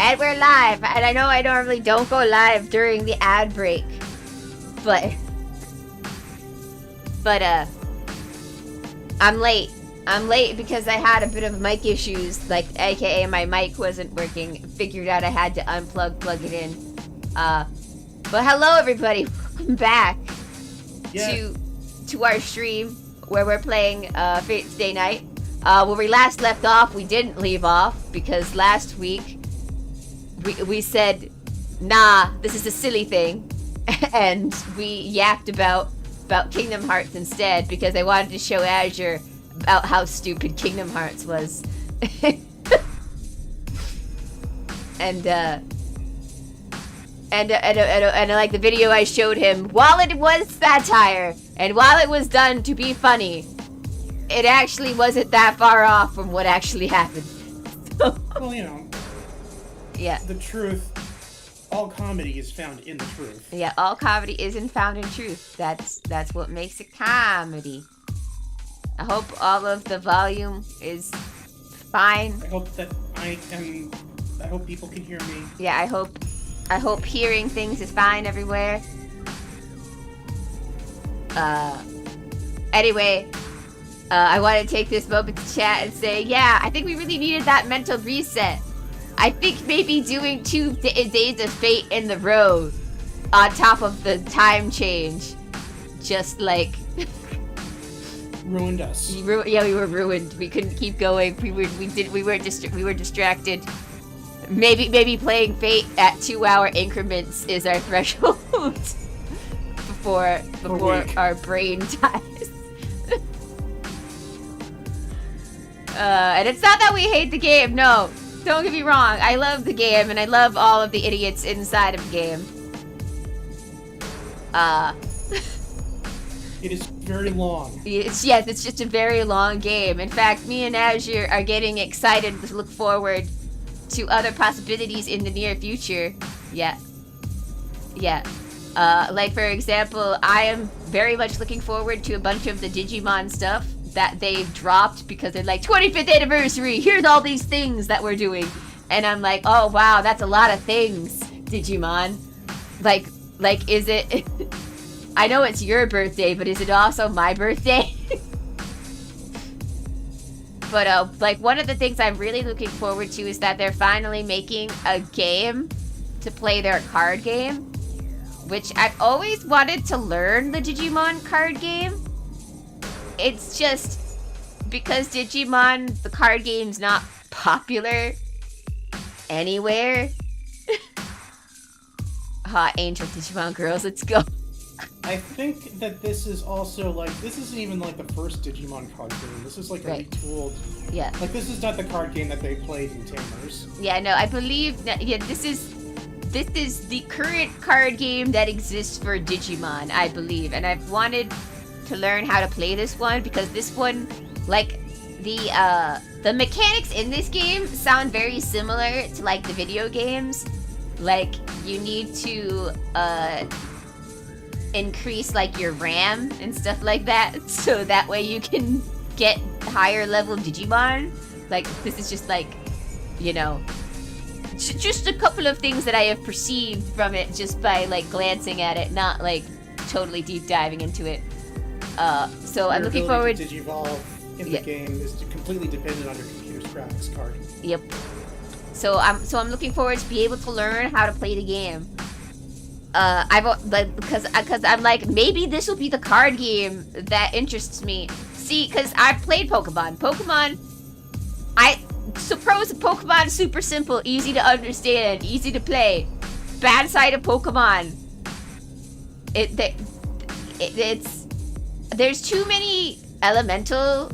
And we're live. And I know I normally don't go live during the ad break. But I'm late. I'm late because I had a bit of mic issues, like aka my mic wasn't working. Figured out I had to unplug, plug it in. But hello everybody, welcome back to our stream where we're playing pt28. Where we last left off, we didn't leave off because last week we said, nah, this is a silly thing, and we yapped about Kingdom Hearts instead because I wanted to show Azure about how stupid Kingdom Hearts was. and like the video I showed him, while it was satire and while it was done to be funny, it actually wasn't that far off from what actually happened. So, well, you know. Yeah. The truth. All comedy is found in the truth. Yeah, all comedy isn't found in truth. That's what makes it comedy. I hope all of the volume is fine. I hope that I hope people can hear me. Yeah, I hope hearing things is fine everywhere. Anyway, I want to take this moment to chat and say, yeah, I think we really needed that mental reset. I think maybe doing 2 days of Fate in the row on top of the time change just like ruined us. Yeah, we were ruined. We couldn't keep going. We were distracted. Maybe playing Fate at 2-hour increments is our threshold before our brain dies. And it's not that we hate the game. No, don't get me wrong. I love the game and I love all of the idiots inside of the game. It is very long. Yes, it's just a very long game. In fact, me and Azure are getting excited to look forward to other possibilities in the near future. Yeah. Like for example, I am very much looking forward to a bunch of the Digimon stuff that they've dropped because they're like, 25th anniversary, here's all these things that we're doing. And I'm like, oh wow, that's a lot of things, Digimon. Like is it... I know it's your birthday, but is it also my birthday? But like one of the things I'm really looking forward to is that they're finally making a game to play their card game, which I've always wanted to learn the Digimon card game. It's just because Digimon, the card game's not popular anywhere. Hot angel Digimon girls, let's go. I think that this is also like, this isn't even like the first Digimon card game. This is like a retooled. Yeah. Like this is not the card game that they played in Tamers. Yeah, no, I believe that, yeah, this is the current card game that exists for Digimon, I believe. And I've wanted to learn how to play this one because this one, like, the mechanics in this game sound very similar to like the video games. Like, you need to increase like your RAM and stuff like that, so that way you can get higher level Digimon. Like, this is just like, you know, just a couple of things that I have perceived from it just by like glancing at it, not like totally deep diving into it. So I'm looking forward. Your Digivolve in the game is completely dependent on your computer's graphics card. Yep. So I'm looking forward to be able to learn how to play the game. Because I'm like, maybe this will be the card game that interests me. See, because I've played Pokemon. Pros of Pokemon, super simple, easy to understand, easy to play. Bad side of Pokemon, it's there's too many elemental.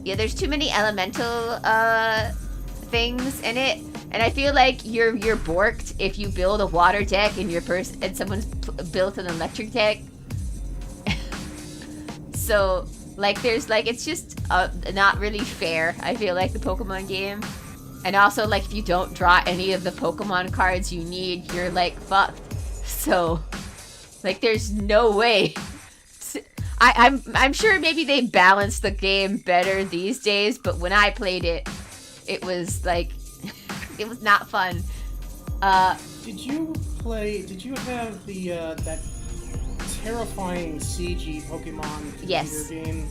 Yeah, there's too many elemental things in it. And I feel like you're borked if you build a water deck and someone's built an electric deck. So like there's like, it's just not really fair, I feel like, the Pokemon game. And also like if you don't draw any of the Pokemon cards you need, you're like fucked. So like there's no way. I'm sure maybe they balanced the game better these days, but when I played it, it was like it was not fun. Did you have the that terrifying CG Pokemon Yes. computer game?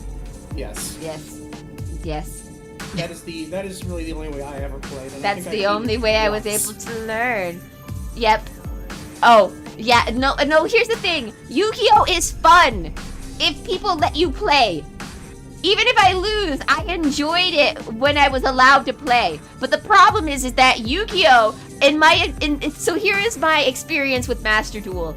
Yes. Yes. That is really the only way I ever played. And That's I think the I only beat it way I was once. able to learn. Yep. Oh, yeah, no, here's the thing. Yu-Gi-Oh! Is fun if people let you play. Even if I lose, I enjoyed it when I was allowed to play. But the problem is that Yu-Gi-Oh! So here is my experience with Master Duel.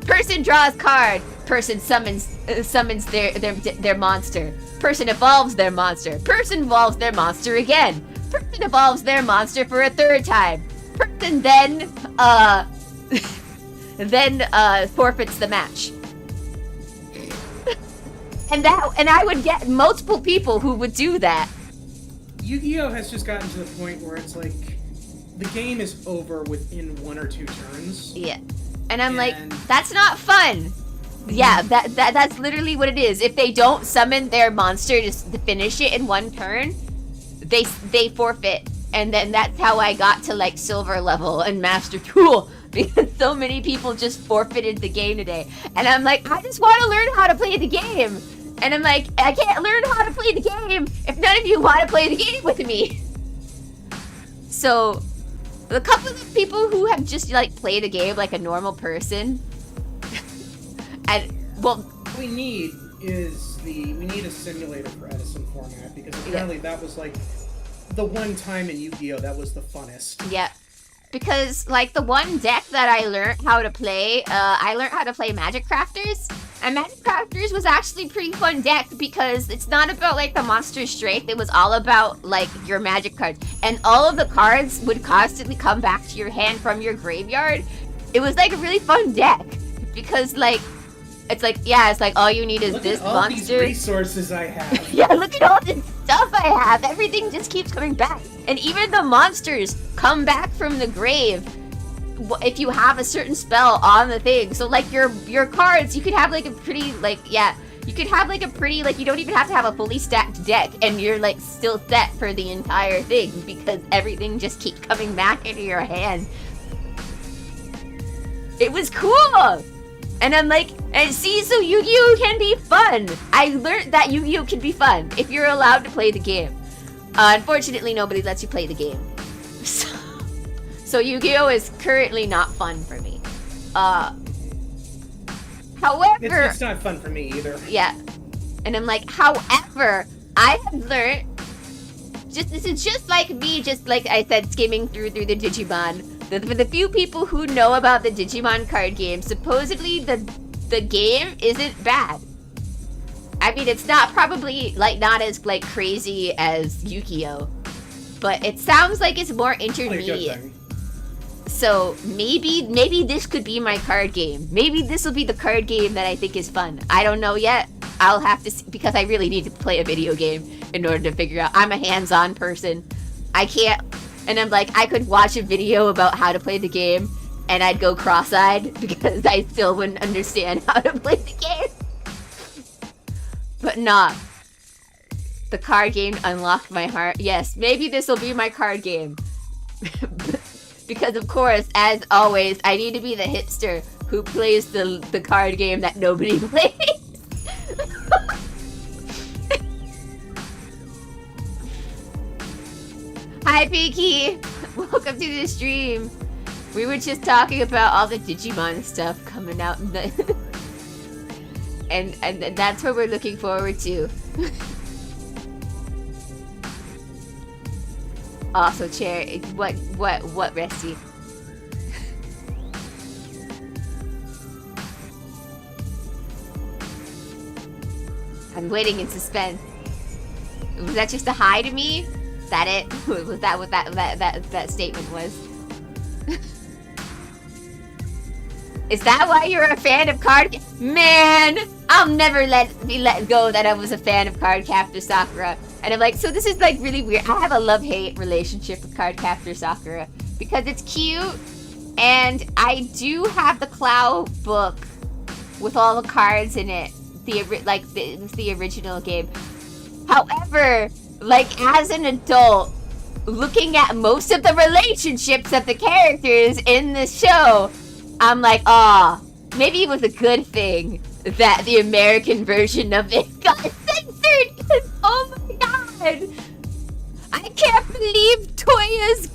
Person draws card. Person summons their monster. Person evolves their monster. Person evolves their monster again. Person evolves their monster for a third time. Person then forfeits the match. And I would get multiple people who would do that. Yu-Gi-Oh! Has just gotten to the point where it's like the game is over within 1 or 2 turns. Yeah. And I'm like, that's not fun. Yeah, that's literally what it is. If they don't summon their monster to finish it in 1 turn, they forfeit. And then that's how I got to like silver level and Master Duel, because so many people just forfeited the game today. And I'm like, I just want to learn how to play the game. And I'm like, I can't learn how to play the game if none of you want to play the game with me. So, a couple of people who have just like played the game like a normal person, and well, What we need is we need a simulator for Edison format, because apparently that was like the one time in Yu-Gi-Oh! That was the funnest. Yeah. Because, like, the one deck that I learned how to play, I learned how to play Magic Crafters. And Magic Crafters was actually a pretty fun deck because it's not about, like, the monster's strength. It was all about, like, your magic cards. And all of the cards would constantly come back to your hand from your graveyard. It was, like, a really fun deck. Because, like, it's like, all you need is this all monster. These resources I have. Yeah, look at all this stuff I have. Everything just keeps coming back. And even the monsters come back from the grave if you have a certain spell on the thing. So, like, your cards, you could have, like, a pretty, like, yeah. You could have, like, a pretty, like, you don't even have to have a fully stacked deck. And you're, like, still set for the entire thing because everything just keeps coming back into your hand. It was cool! And I'm like, and see, so Yu-Gi-Oh! Can be fun. I learned that Yu-Gi-Oh! Can be fun if you're allowed to play the game. Unfortunately, nobody lets you play the game. So Yu-Gi-Oh! Is currently not fun for me. However... It's not fun for me either. Yeah. And I'm like, however, I have learned... This is just like me, just like I said, skimming through the Digimon. For the few people who know about the Digimon card game, supposedly the game isn't bad. I mean, it's probably not as like crazy as Yu-Gi-Oh, but it sounds like it's more intermediate. So maybe this could be my card game. Maybe this will be the card game that I think is fun. I don't know yet. I'll have to see, because I really need to play a video game in order to figure out. I'm a hands-on person. I can't. And I'm like, I could watch a video about how to play the game, and I'd go cross-eyed because I still wouldn't understand how to play the game. But nah. The card game unlocked my heart. Yes, maybe this will be my card game. Because, of course, as always, I need to be the hipster who plays the card game that nobody plays. Hi, Pinky! Welcome to the stream. We were just talking about all the Digimon stuff coming out in the... and that's what we're looking forward to. Also, Chair, what, Resty? I'm waiting in suspense. Was that just a hi to me? Is that it? Was that what that statement was? Is that why you're a fan of Card... Man! I'll never be let go that I was a fan of Cardcaptor Sakura. And I'm like, so this is like really weird. I have a love-hate relationship with Cardcaptor Sakura because it's cute, and I do have the Clow book with all the cards in it. The original game. However, like, as an adult, looking at most of the relationships of the characters in the show, I'm like, maybe it was a good thing that the American version of it got censored, because oh my god, I can't believe Toya's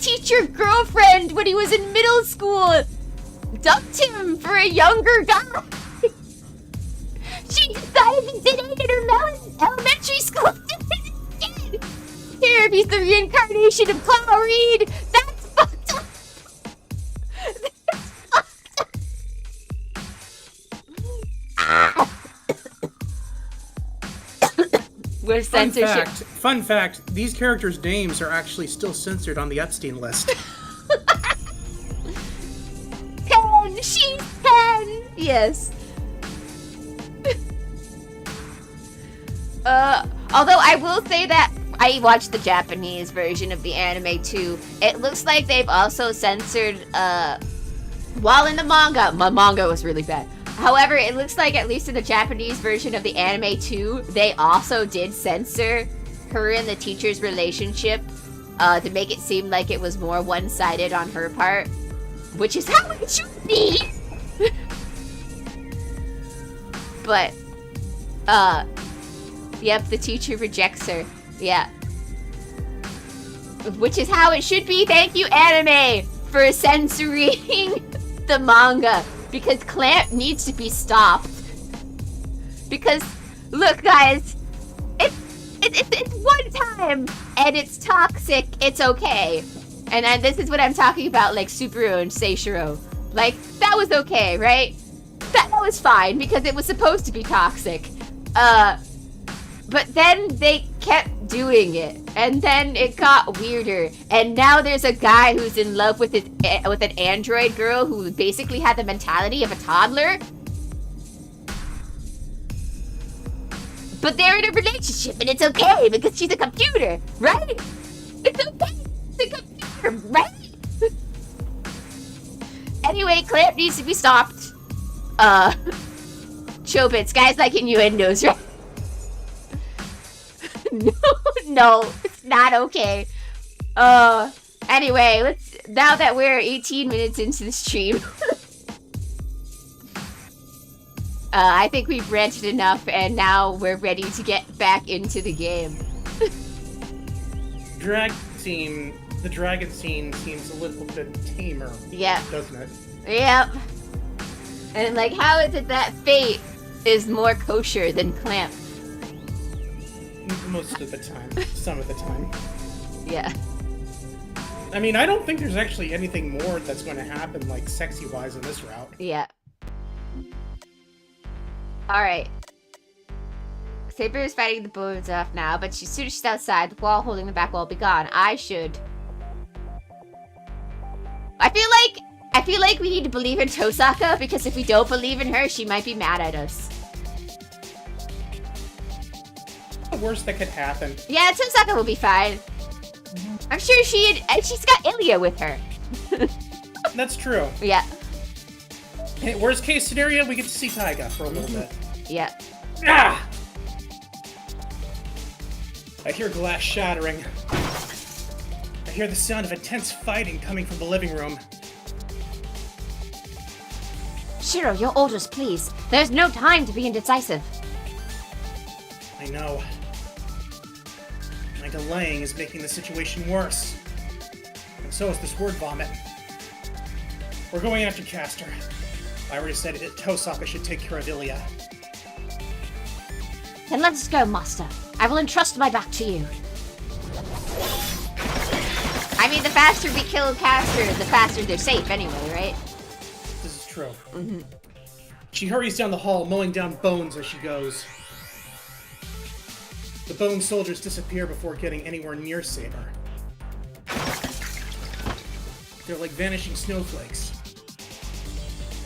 teacher girlfriend when he was in middle school dumped him for a younger guy. She decided to sit in her elementary school kid. Here, if he's the reincarnation of Clara Reed, that's fucked up. That's fucked up. We're censorship. Fun fact, these characters' names are actually still censored on the Epstein list. 10! She's 10! Yes. Although I will say that I watched the Japanese version of the anime too. It looks like they've also censored, while in the manga, my manga was really bad. However, it looks like at least in the Japanese version of the anime too, they also did censor her and the teacher's relationship, to make it seem like it was more one-sided on her part, which is how it should be. But, yep, the teacher rejects her. Yeah. Which is how it should be. Thank you, anime, for censoring the manga. Because Clamp needs to be stopped. Because, look, guys, it's one time, and it's toxic. It's okay. And this is what I'm talking about, like Subaru and Shirou. Like, that was okay, right? That was fine, because it was supposed to be toxic. But then they kept doing it, and then it got weirder. And now there's a guy who's in love with an android girl who basically had the mentality of a toddler. But they're in a relationship, and it's okay because she's a computer, right? It's okay. It's a computer, right? Anyway, Clamp needs to be stopped. Chobits, guys like innuendos, right? No, it's not okay. Anyway, now that we're 18 minutes into the stream, I think we've ranted enough, and now we're ready to get back into the game. The dragon scene seems a little bit tamer. Yeah. Doesn't it? Yep. And like, how is it that Fate is more kosher than Clamp? Most of the time. Some of the time. Yeah. I mean, I don't think there's actually anything more that's going to happen, like, sexy-wise in this route. Yeah. Alright. Saber is fighting the balloons off now, but as soon as she's outside, the wall holding the back wall will be gone. I feel like we need to believe in Tosaka, because if we don't believe in her, she might be mad at us. The worst that could happen. Yeah, Tosaka will be fine. I'm sure she's got Ilya with her. That's true. Yeah. Hey, worst case scenario, we get to see Taiga for a little bit. Yeah. Ah! I hear glass shattering. I hear the sound of intense fighting coming from the living room. Shirou, your orders, please. There's no time to be indecisive. I know. My delaying is making the situation worse. And so is this word vomit. We're going after Castor. I already said that Tosaka should take care of Ilya. Then let us go, Master. I will entrust my back to you. I mean, the faster we kill Castor, the faster they're safe anyway, right? This is true. Mm-hmm. She hurries down the hall, mowing down bones as she goes. The bone soldiers disappear before getting anywhere near Saber. They're like vanishing snowflakes.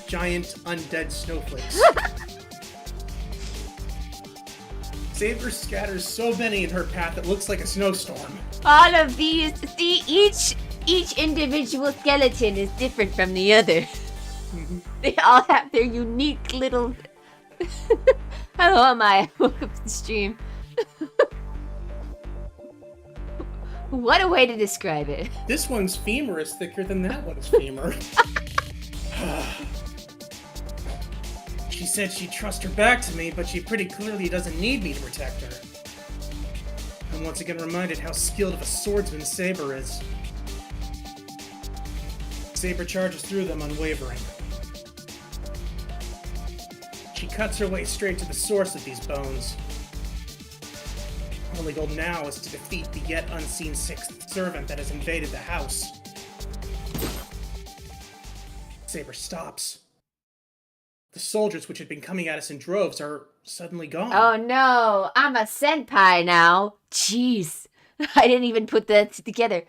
Giant, undead snowflakes. Saber scatters so many in her path it looks like a snowstorm. All of these, see, each individual skeleton is different from the other. Mm-hmm. They all have their unique little... Hello, am I? Welcome to the stream. What a way to describe it. This one's femur is thicker than that one's femur. She said she'd trust her back to me, but she pretty clearly doesn't need me to protect her. I'm once again reminded how skilled of a swordsman Saber is. Saber charges through them unwavering. She cuts her way straight to the source of these bones. Her only goal now is to defeat the yet unseen sixth servant that has invaded the house. Saber stops. The soldiers which had been coming at us in droves are suddenly gone. Oh no, I'm a senpai now. Jeez, I didn't even put that together.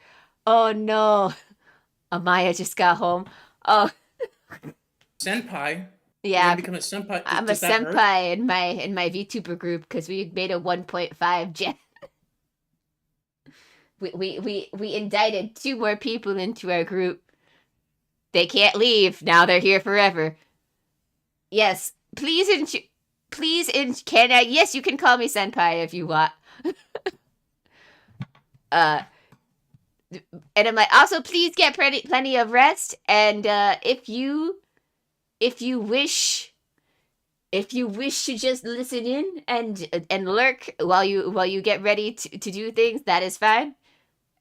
Oh no, Amaya just got home. Oh. Senpai? Yeah, You become a senpai? I'm a Does that hurt? senpai in my VTuber group because we made a 1.5 gen. We indicted 2 more people into our group. They can't leave. Now they're here forever. Yes, please can I? Yes, you can call me senpai if you want. And I'm like, also please get plenty of rest. And if you wish to just listen in and lurk while you get ready to do things, that is fine.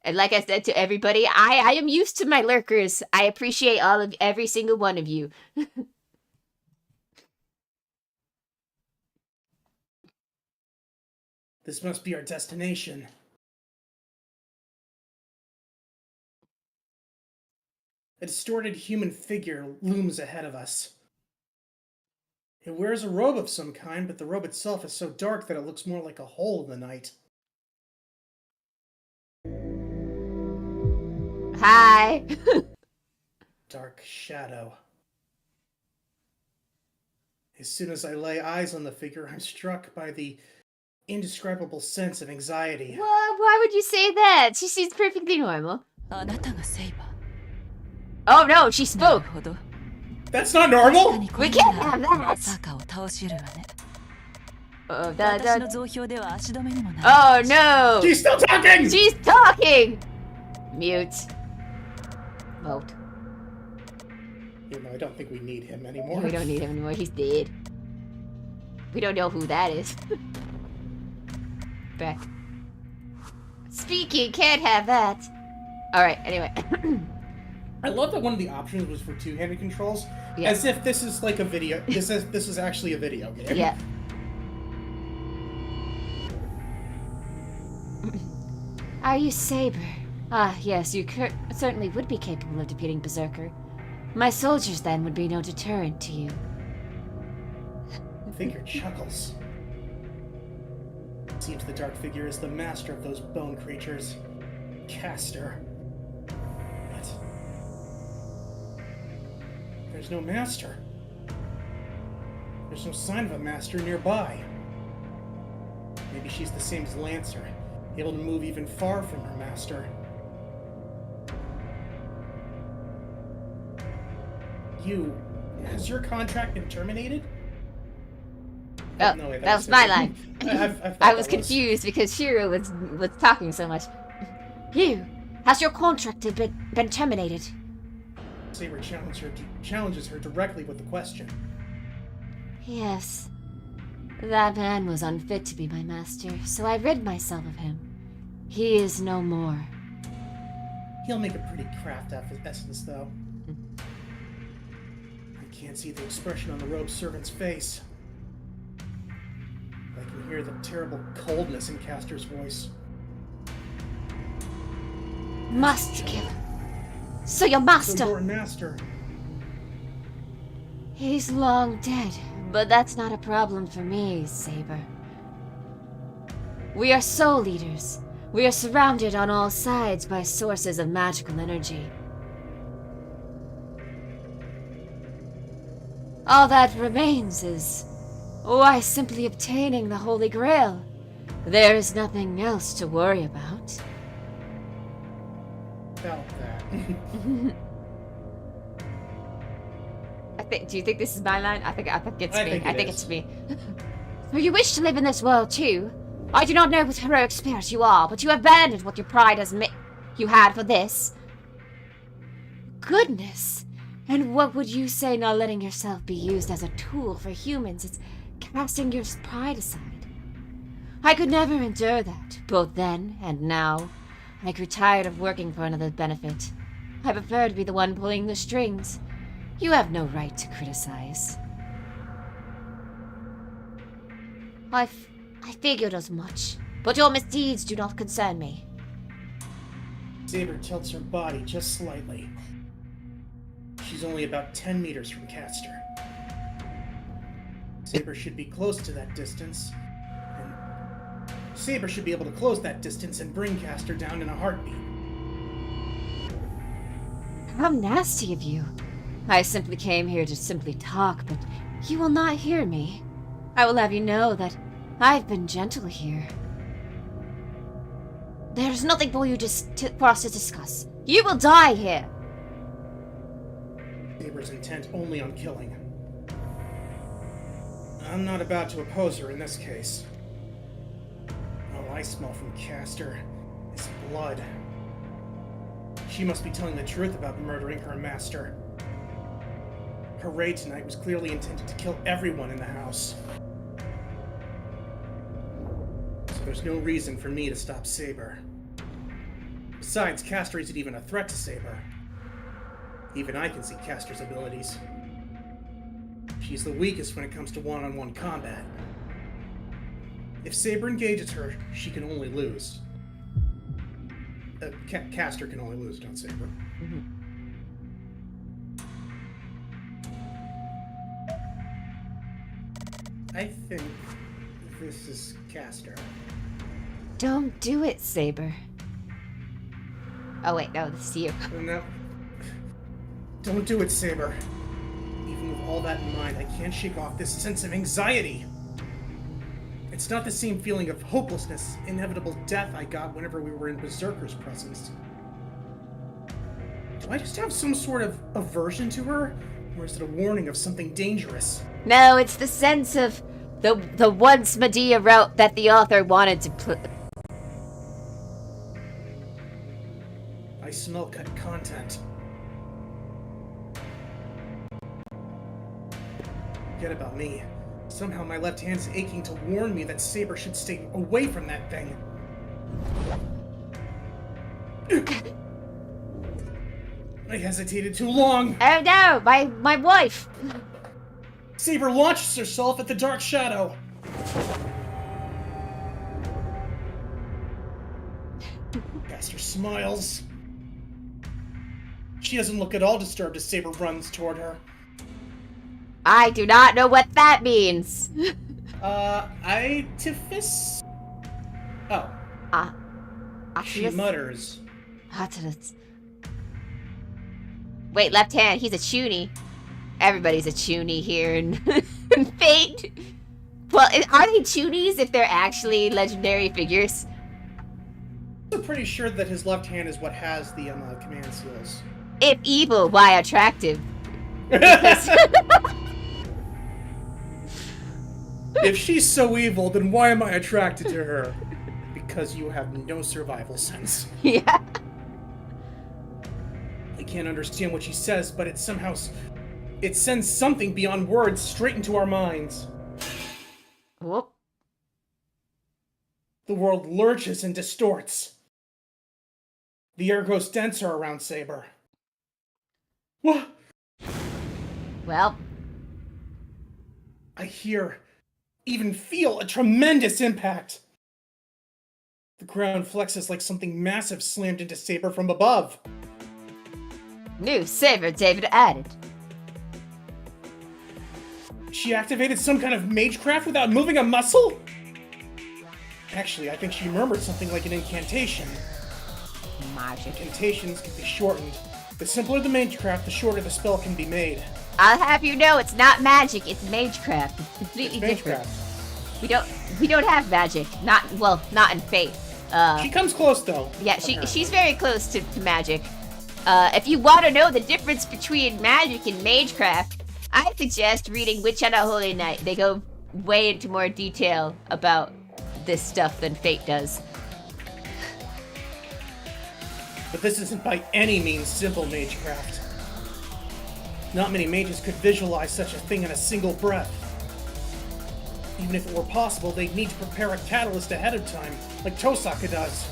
And like I said to everybody, I am used to my lurkers. I appreciate every single one of you. This must be our destination. A distorted human figure looms ahead of us. It wears a robe of some kind, but the robe itself is so dark that it looks more like a hole in the night. Hi. Dark shadow. As soon as I lay eyes on the figure, I'm struck by the indescribable sense of anxiety. Why would you say that? She seems perfectly normal. あなたがセイバ Oh no, she ー。なる spoke. ほど。 That's not normal! 確か We に can't これ have なら that. サーカーを倒し得るわね。 Oh, 私の増票では足止めにもなる。 oh no. She's still talking! She's talking. Mute. Vote. You know, I don't think we need him anymore. We don't need him anymore. He's dead. We don't know who that is. Back. Speaking, can't have that. Alright, anyway. I love that one of the options was for two-handed controls, Yeah. as if this is like a video. This is actually a video game. Yeah. Are you Saber? Ah, yes, you certainly would be capable of defeating Berserker. My soldiers, then, would be no deterrent to you. Figure chuckles. Seems the dark figure is the master of those bone creatures. Caster. But there's no master. There's no sign of a master nearby. Maybe she's the same as Lancer, able to move even far from her master. Has your contract been terminated? Oh, no, wait, that was my it. line. I've thought I was that confused because Shirou was talking so much. You, has your contract been terminated? Saber challenges her directly with the question. Yes. That man was unfit to be my master, so I rid myself of him. He is no more. He'll make a pretty craft essence, though. I can't see the expression on the robed servant's face. I can hear the terrible coldness in Castor's voice. Must kill him. So your master... So your master. He's long dead, but that's not a problem for me, Saber. We are soul leaders. We are surrounded on all sides by sources of magical energy. All that remains is, why, simply obtaining the Holy Grail. There is nothing else to worry about. Felt that. Do you think this is my line? I think it's me. think I think it it's is. me. So you wish to live in this world too? I do not know what heroic spirit you are, but you have abandoned what your pride has you had for this. Goodness. And what would you say not letting yourself be used as a tool for humans? It's casting your pride aside. I could never endure that, both then and now. I grew tired of working for another's benefit. I prefer to be the one pulling the strings. You have no right to criticize. I figured as much, but your misdeeds do not concern me. Saber tilts her body just slightly. She's only about 10 meters from Castor. Saber should be close to that distance. And Saber should be able to close that distance and bring Castor down in a heartbeat. How nasty of you. I simply came here to simply talk, but you will not hear me. I will have you know that I've been gentle here. There's nothing for you for us to discuss. You will die here. Saber's intent only on killing. I'm not about to oppose her in this case. All I smell from Castor is blood. She must be telling the truth about murdering her master. Her raid tonight was clearly intended to kill everyone in the house. So there's no reason for me to stop Saber. Besides, Castor isn't even a threat to Saber. Even I can see Castor's abilities. She's the weakest when it comes to one-on-one combat. If Saber engages her, she can only lose. Castor can only lose, not Saber. Mm-hmm. I think this is Castor. Don't do it, Saber. Oh wait, no, this is you. No. Don't do it, Saber. Even with all that in mind, I can't shake off this sense of anxiety. It's not the same feeling of hopelessness, inevitable death I got whenever we were in Berserker's presence. Do I just have some sort of aversion to her? Or is it a warning of something dangerous? No, it's the sense of the once Medea wrote that the author wanted to put. I smell cut content. Forget about me. Somehow my left hand's aching to warn me that Saber should stay away from that thing. I hesitated too long. Oh no, my wife. Saber launches herself at the dark shadow. Castor smiles. She doesn't look at all disturbed as Saber runs toward her. I do not know what that means. Itifis? Oh. She Artemis? mutters. Artemis. Wait, left hand, he's a chuny. Everybody's a chuny here in Fate. Well, are they chunies if they're actually legendary figures? I'm pretty sure that his left hand is what has the command seals. If evil, why attractive? If she's so evil, then why am I attracted to her? Because you have no survival sense. Yeah. I can't understand what she says, but it sends something beyond words straight into our minds. Whoop. The world lurches and distorts. The air grows denser around Saber. What? Well. I hear, even feel a tremendous impact. The ground flexes like something massive slammed into Saber from above. New Saber David added. She activated some kind of magecraft without moving a muscle? Actually, I think she murmured something like an incantation. Magic. Incantations can be shortened. The simpler the magecraft, the shorter the spell can be made. I'll have you know it's not magic, it's magecraft. It's completely different. We don't have magic. Not in Fate. She comes close though. Yeah, she's very close to magic. If you want to know the difference between magic and magecraft, I suggest reading Witch on a Holy Night. They go way into more detail about this stuff than Fate does. But this isn't by any means simple magecraft. Not many mages could visualize such a thing in a single breath. Even if it were possible, they'd need to prepare a catalyst ahead of time, like Tosaka does.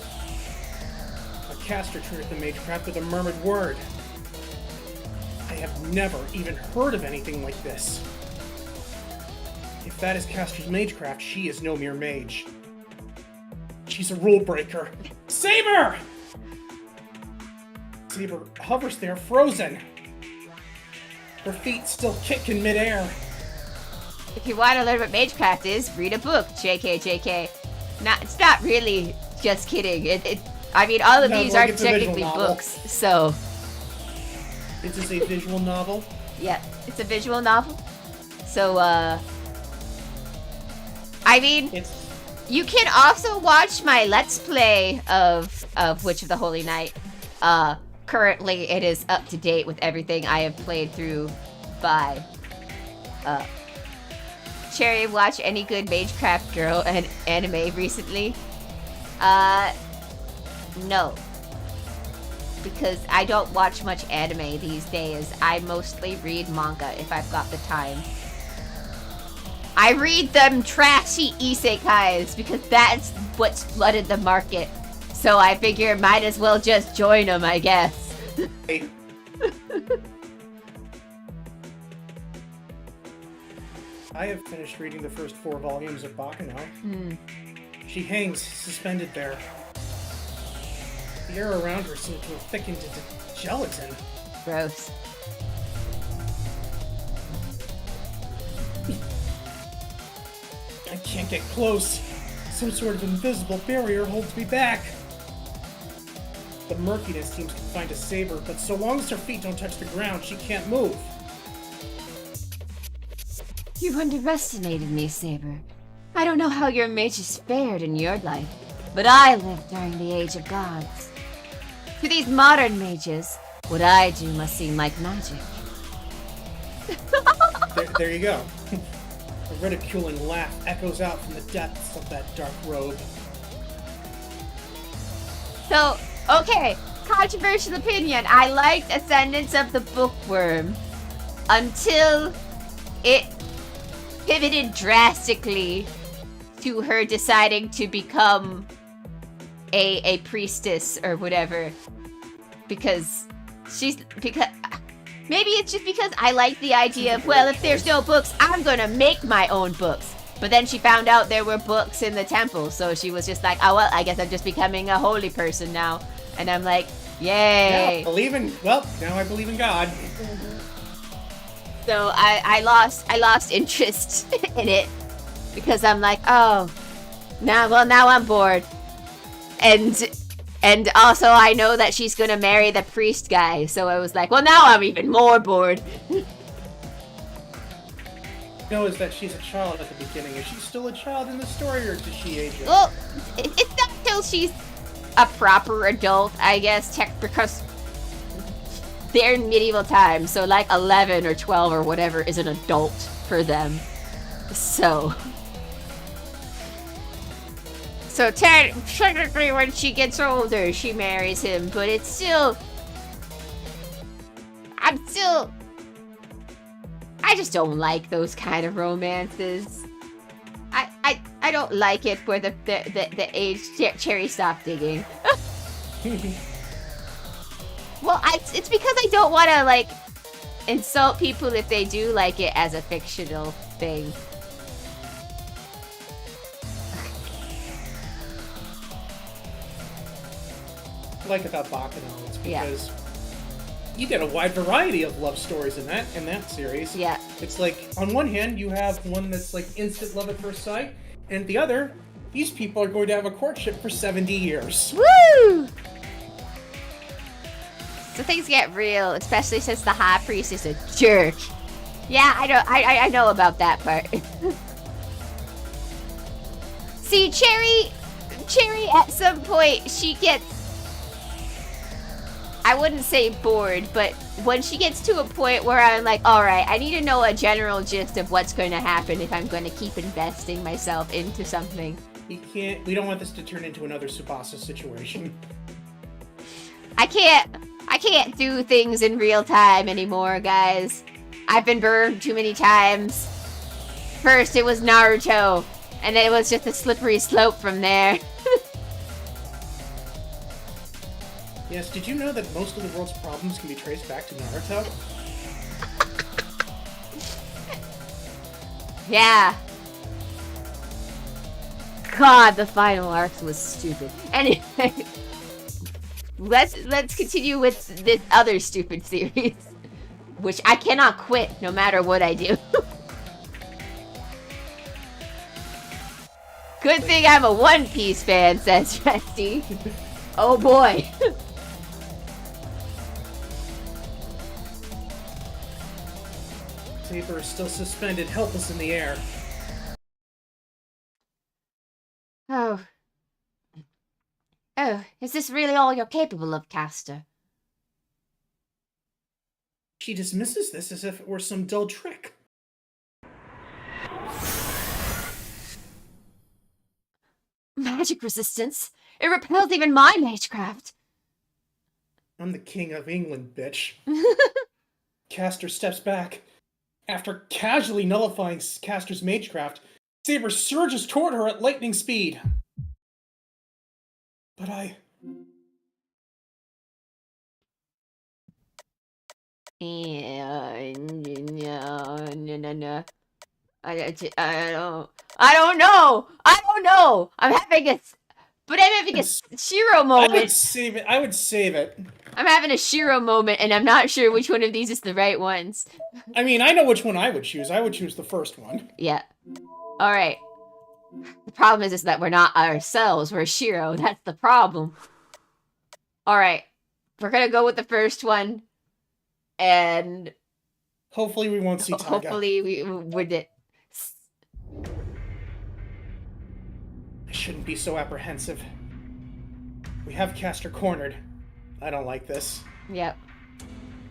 A caster triggered the magecraft with a murmured word. I have never even heard of anything like this. If that is Caster's magecraft, she is no mere mage. She's a rule breaker. Saber! Saber hovers there, frozen. Her feet still kick in midair. If you want to learn what magecraft is, read a book. JK. It's not really. Just kidding. I mean, all of these are technically books, so. Is this a visual novel? Yeah, it's a visual novel. So, I mean, you can also watch my Let's Play of Witch of the Holy Night. Currently, it is up to date with everything I have played through by, Cherry, watch any good Magecraft girl and anime recently? No. Because I don't watch much anime these days. I mostly read manga if I've got the time. I read them trashy isekais because that's what's flooded the market. So I figure might as well just join them, I guess. I have finished reading the first 4 volumes of Bacchanal. She hangs suspended there. The air around her seemed to have thickened into gelatin. Gross. I can't get close. Some sort of invisible barrier holds me back. The murkiness seems confined to Saber, but so long as her feet don't touch the ground, she can't move. You underestimated me, Saber. I don't know how your mages fared in your life, but I lived during the Age of Gods. To these modern mages, what I do must seem like magic. There you go. A ridiculing laugh echoes out from the depths of that dark robe. So, okay, controversial opinion. I liked Ascendance of the Bookworm until it pivoted drastically to her deciding to become a priestess or whatever. Because maybe it's just because I like the idea of, well, if there's no books, I'm gonna make my own books. But then she found out there were books in the temple, so she was just like, oh, well, I guess I'm just becoming a holy person now. And I'm like, yay. Yeah, now I believe in God. So I lost interest in it because I'm like, oh, now I'm bored. And also I know that she's gonna marry the priest guy, so I was like, well, now I'm even more bored. Is that she's a child at the beginning. Is she still a child in the story, or does she age up? Well, it's not until she's a proper adult, I guess, because they're in medieval times, so like 11 or 12 or whatever is an adult for them. So technically when she gets older, she marries him, but it's still... I just don't like those kind of romances. I don't like it where the age Cherry stopped digging. Well, it's because I don't want to, like, insult people if they do like it as a fictional thing. Like about Bacchanal, it's because you get a wide variety of love stories in that series. Yeah. It's like, on one hand, you have one that's like instant love at first sight, and the other, these people are going to have a courtship for 70 years. Woo! So things get real, especially since the high priest is a jerk. Yeah, I know about that part. See, Cherry at some point, she gets, I wouldn't say bored, but when she gets to a point where I'm like, alright, I need to know a general gist of what's going to happen if I'm going to keep investing myself into something. We don't want this to turn into another Tsubasa situation. I can't do things in real time anymore, guys. I've been burned too many times. First it was Naruto, and then it was just a slippery slope from there. Yes, did you know that most of the world's problems can be traced back to Naruto? Yeah. God, the final arc was stupid. Anyway, let's continue with this other stupid series, which I cannot quit no matter what I do. Good thing I'm a One Piece fan, says Rusty. Oh boy. Saber is still suspended, helpless in the air. Oh. Oh, is this really all you're capable of, Caster? She dismisses this as if it were some dull trick. Magic resistance? It repels even my magecraft. I'm the king of England, bitch. Caster steps back. After casually nullifying Caster's magecraft, Saber surges toward her at lightning speed. But I No. I don't know. I'm having a Shirou moment. I would save it. I'm having a Shirou moment, and I'm not sure which one of these is the right ones. I mean, I know which one I would choose. I would choose the first one. Yeah. All right. The problem is that we're not ourselves. We're Shirou. That's the problem. All right. We're gonna go with the first one, and hopefully we won't see Taiga. Hopefully we would it. I shouldn't be so apprehensive. We have Caster cornered. I don't like this. Yep.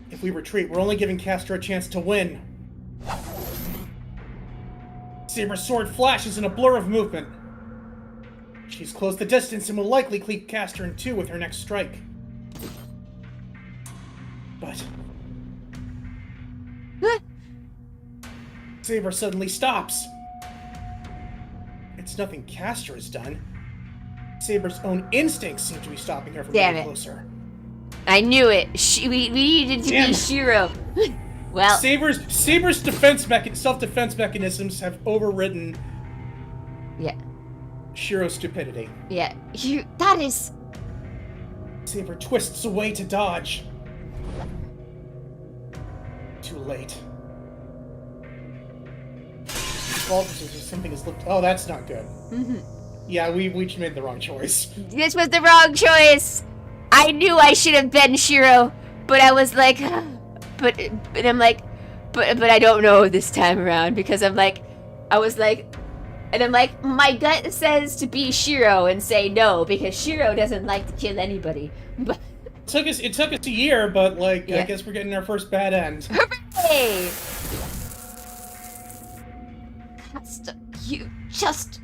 If we retreat, we're only giving Caster a chance to win. Saber's sword flashes in a blur of movement. She's closed the distance and will likely cleave Caster in two with her next strike. But Saber suddenly stops. It's nothing Caster has done. Saber's own instincts seem to be stopping her from getting closer. I knew it. We needed to be Shirou. Well, Saber's self-defense mechanisms have overridden Shirou's stupidity. Yeah, that is... Saber twists away to dodge. Too late. Something is looked. Oh, that's not good. Mm-hmm. Yeah, we just made the wrong choice. This was the wrong choice. I knew I should have been Shirou, but I was like, but I'm like, but I don't know this time around because I'm like, my gut says to be Shirou and say no because Shirou doesn't like to kill anybody. But it took us a year, but I guess we're getting our first bad end. Hooray! You just...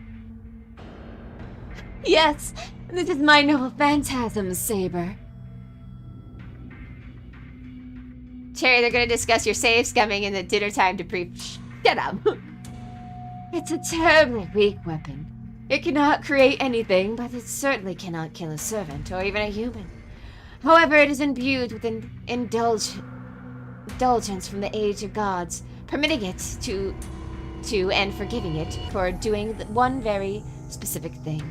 Yes, this is my noble phantasm, Saber. Cherry, they're gonna discuss your save scumming in the dinner time debrief. Shut up. It's a terribly weak weapon. It cannot create anything, but it certainly cannot kill a servant or even a human. However, it is imbued with an indulgence from the age of gods, permitting it to and forgiving it for doing one very specific thing.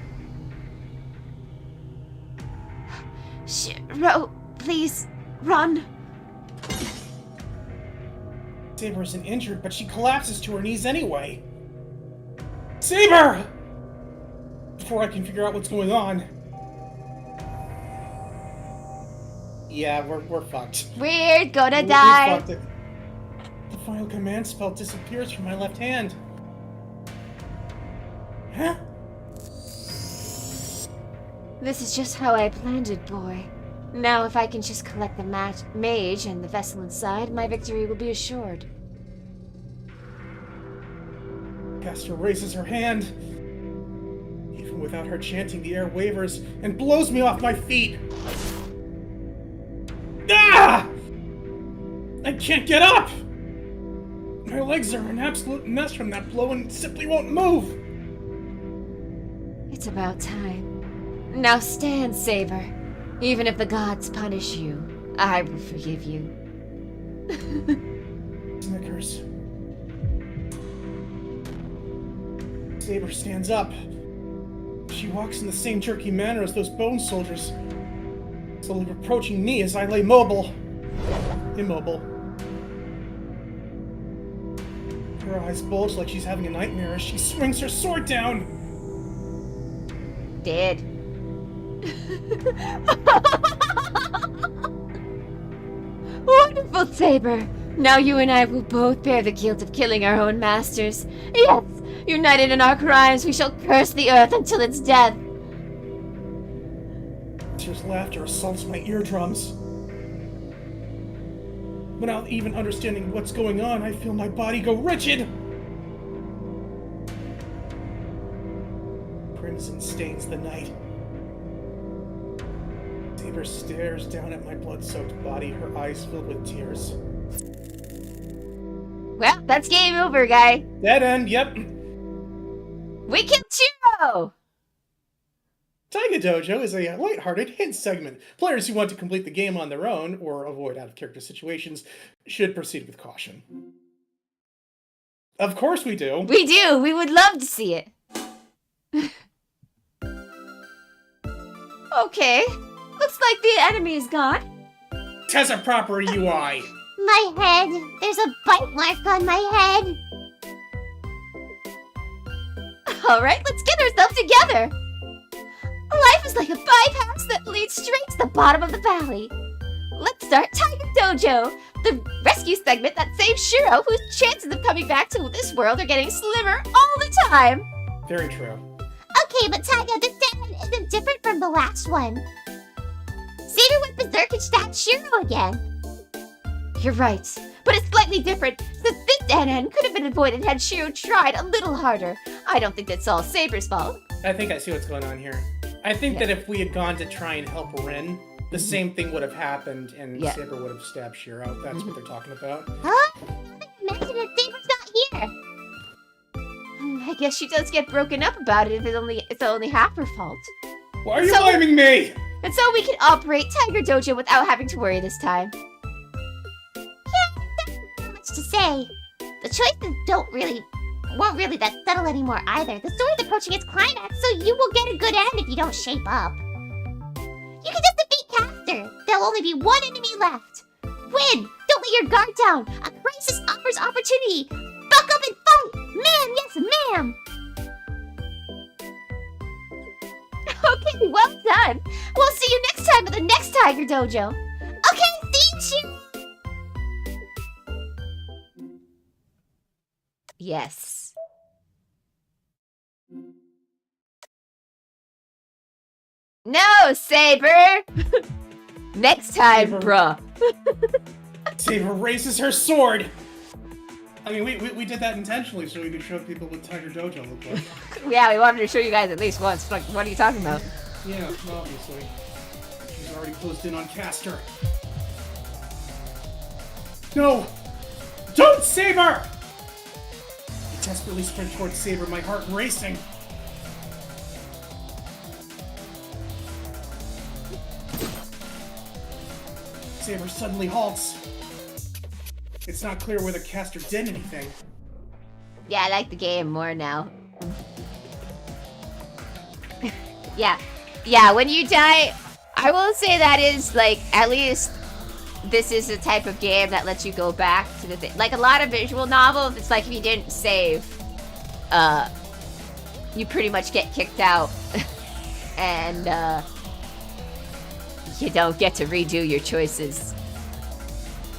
Shirou, please, run. Saber isn't injured, but she collapses to her knees anyway. Saber! Before I can figure out what's going on. Yeah, we're fucked. We're gonna die. The final command spell disappears from my left hand. Huh? This is just how I planned it, boy. Now, if I can just collect the mage and the vessel inside, my victory will be assured. Caster raises her hand. Even Without her chanting, the air wavers and blows me off my feet. Ah! I can't get up! My legs are an absolute mess from that blow and simply won't move. It's about time. Now stand, Saber. Even if the gods punish you, I will forgive you. Snickers. Saber stands up. She walks in the same jerky manner as those bone soldiers, slowly approaching me as I lay immobile. Her eyes bulge like she's having a nightmare as she swings her sword down. Dead. Wonderful, Saber. Now you and I will both bear the guilt of killing our own masters. Yes, united in our crimes, we shall curse the earth until its death. Tears' laughter assaults my eardrums. Without even understanding what's going on, I feel my body go rigid. Crimson stains the night. Saber stares down at my blood-soaked body, her eyes filled with tears. Well, that's game over, guy. Dead end, yep. We killed Shirou! Taiga Dojo is a lighthearted hint segment. Players who want to complete the game on their own, or avoid out-of-character situations, should proceed with caution. Of course we do. We do! We would love to see it. Okay. Looks like the enemy is gone. It has a proper UI. My head! There's a bite mark on my head! Alright, let's get ourselves together! Life is like a bypass that leads straight to the bottom of the valley. Let's start Taiga Dojo, the rescue segment that saves Shirou, whose chances of coming back to this world are getting slimmer all the time. Very true. Okay, but Taiga, this segment isn't different from the last one. Saber went berserk and stabbed Shirou again. You're right, but it's slightly different, since this dead end could have been avoided had Shirou tried a little harder. I don't think that's all Saber's fault. I think I see what's going on here. I think that if we had gone to try and help Rin, the same thing would have happened, and Saber would have stabbed Shirou. That's what they're talking about. Huh? I mentioned that Saber's not here! I guess she does get broken up about it if it's only half her fault. Why are you blaming me? And so we can operate Taiga Dojo without having to worry this time. Not much to say. The choices weren't really that subtle anymore either. The story's approaching its climax, so you will get a good end if you don't shape up. You can just defeat Caster. There'll only be one enemy left. Win! Don't let your guard down. A crisis offers opportunity. Buck up and fight! Ma'am, yes, ma'am! Okay, well done. We'll see you next time at the next Taiga Dojo. Okay, see you! Yes. No, Saber! Next time, Saber. bruh. Saber raises her sword! I mean, we did that intentionally so we could show people what Taiga Dojo looked like. Yeah, we wanted to show you guys at least once. Like, what are you talking about? Yeah, obviously. She's already closed in on Caster. No! Don't, Saber! I desperately sprint towards Saber, my heart racing. Saber suddenly halts. It's not clear whether Caster did anything. Yeah, I like the game more now. Yeah, when you die, I will say that is, like, at least this is a type of game that lets you go back to the thing. Like, a lot of visual novels, it's like if you didn't save, you pretty much get kicked out. And, you don't get to redo your choices.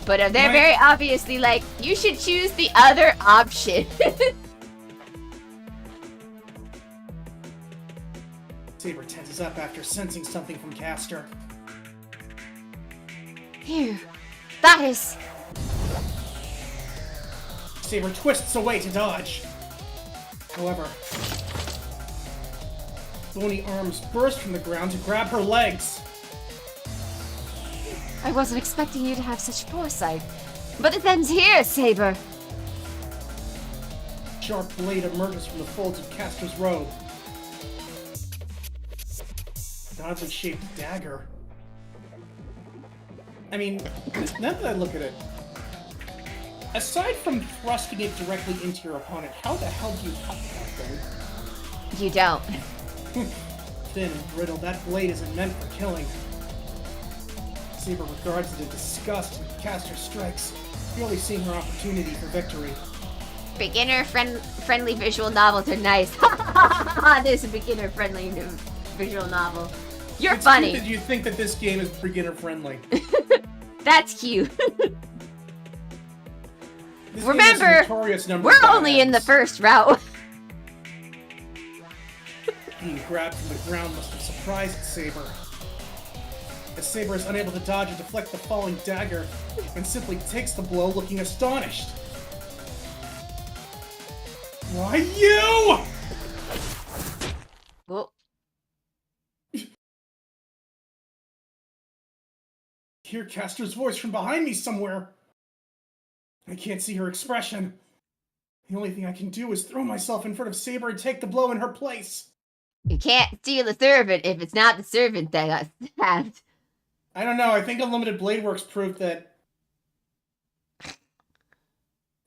But they're very obviously like, you should choose the other option. Saber tenses up after sensing something from Caster. Here. That is... Saber twists away to dodge. However, bony arms burst from the ground to grab her legs. I wasn't expecting you to have such foresight. But it ends here, Saber. Sharp blade emerges from the folds of Castor's robe. An oddly shaped dagger. I mean, now that I look at it, aside from thrusting it directly into your opponent, how the hell do you cut that thing? You don't. Thin and brittle, that blade isn't meant for killing. Saber regards it in disgust and Castor strikes, really seeing her opportunity for victory. Beginner-friendly visual novels are nice. There's a beginner-friendly visual novel. You're It's funny. cute that you think that this game is beginner-friendly. That's cute. This Remember, game has a notorious number we're of bad only in the ends. first route. Being grabbed from the ground must have surprised Saber. As Saber is unable to dodge or deflect the falling dagger, and simply takes the blow looking astonished. Why you? Well, Hear Castor's voice from behind me somewhere. I can't see her expression. The only thing I can do is throw myself in front of Saber and take the blow in her place. you can't steal a servant if it's not the servant that got stabbed. I don't know, I think Unlimited Blade Works proved that...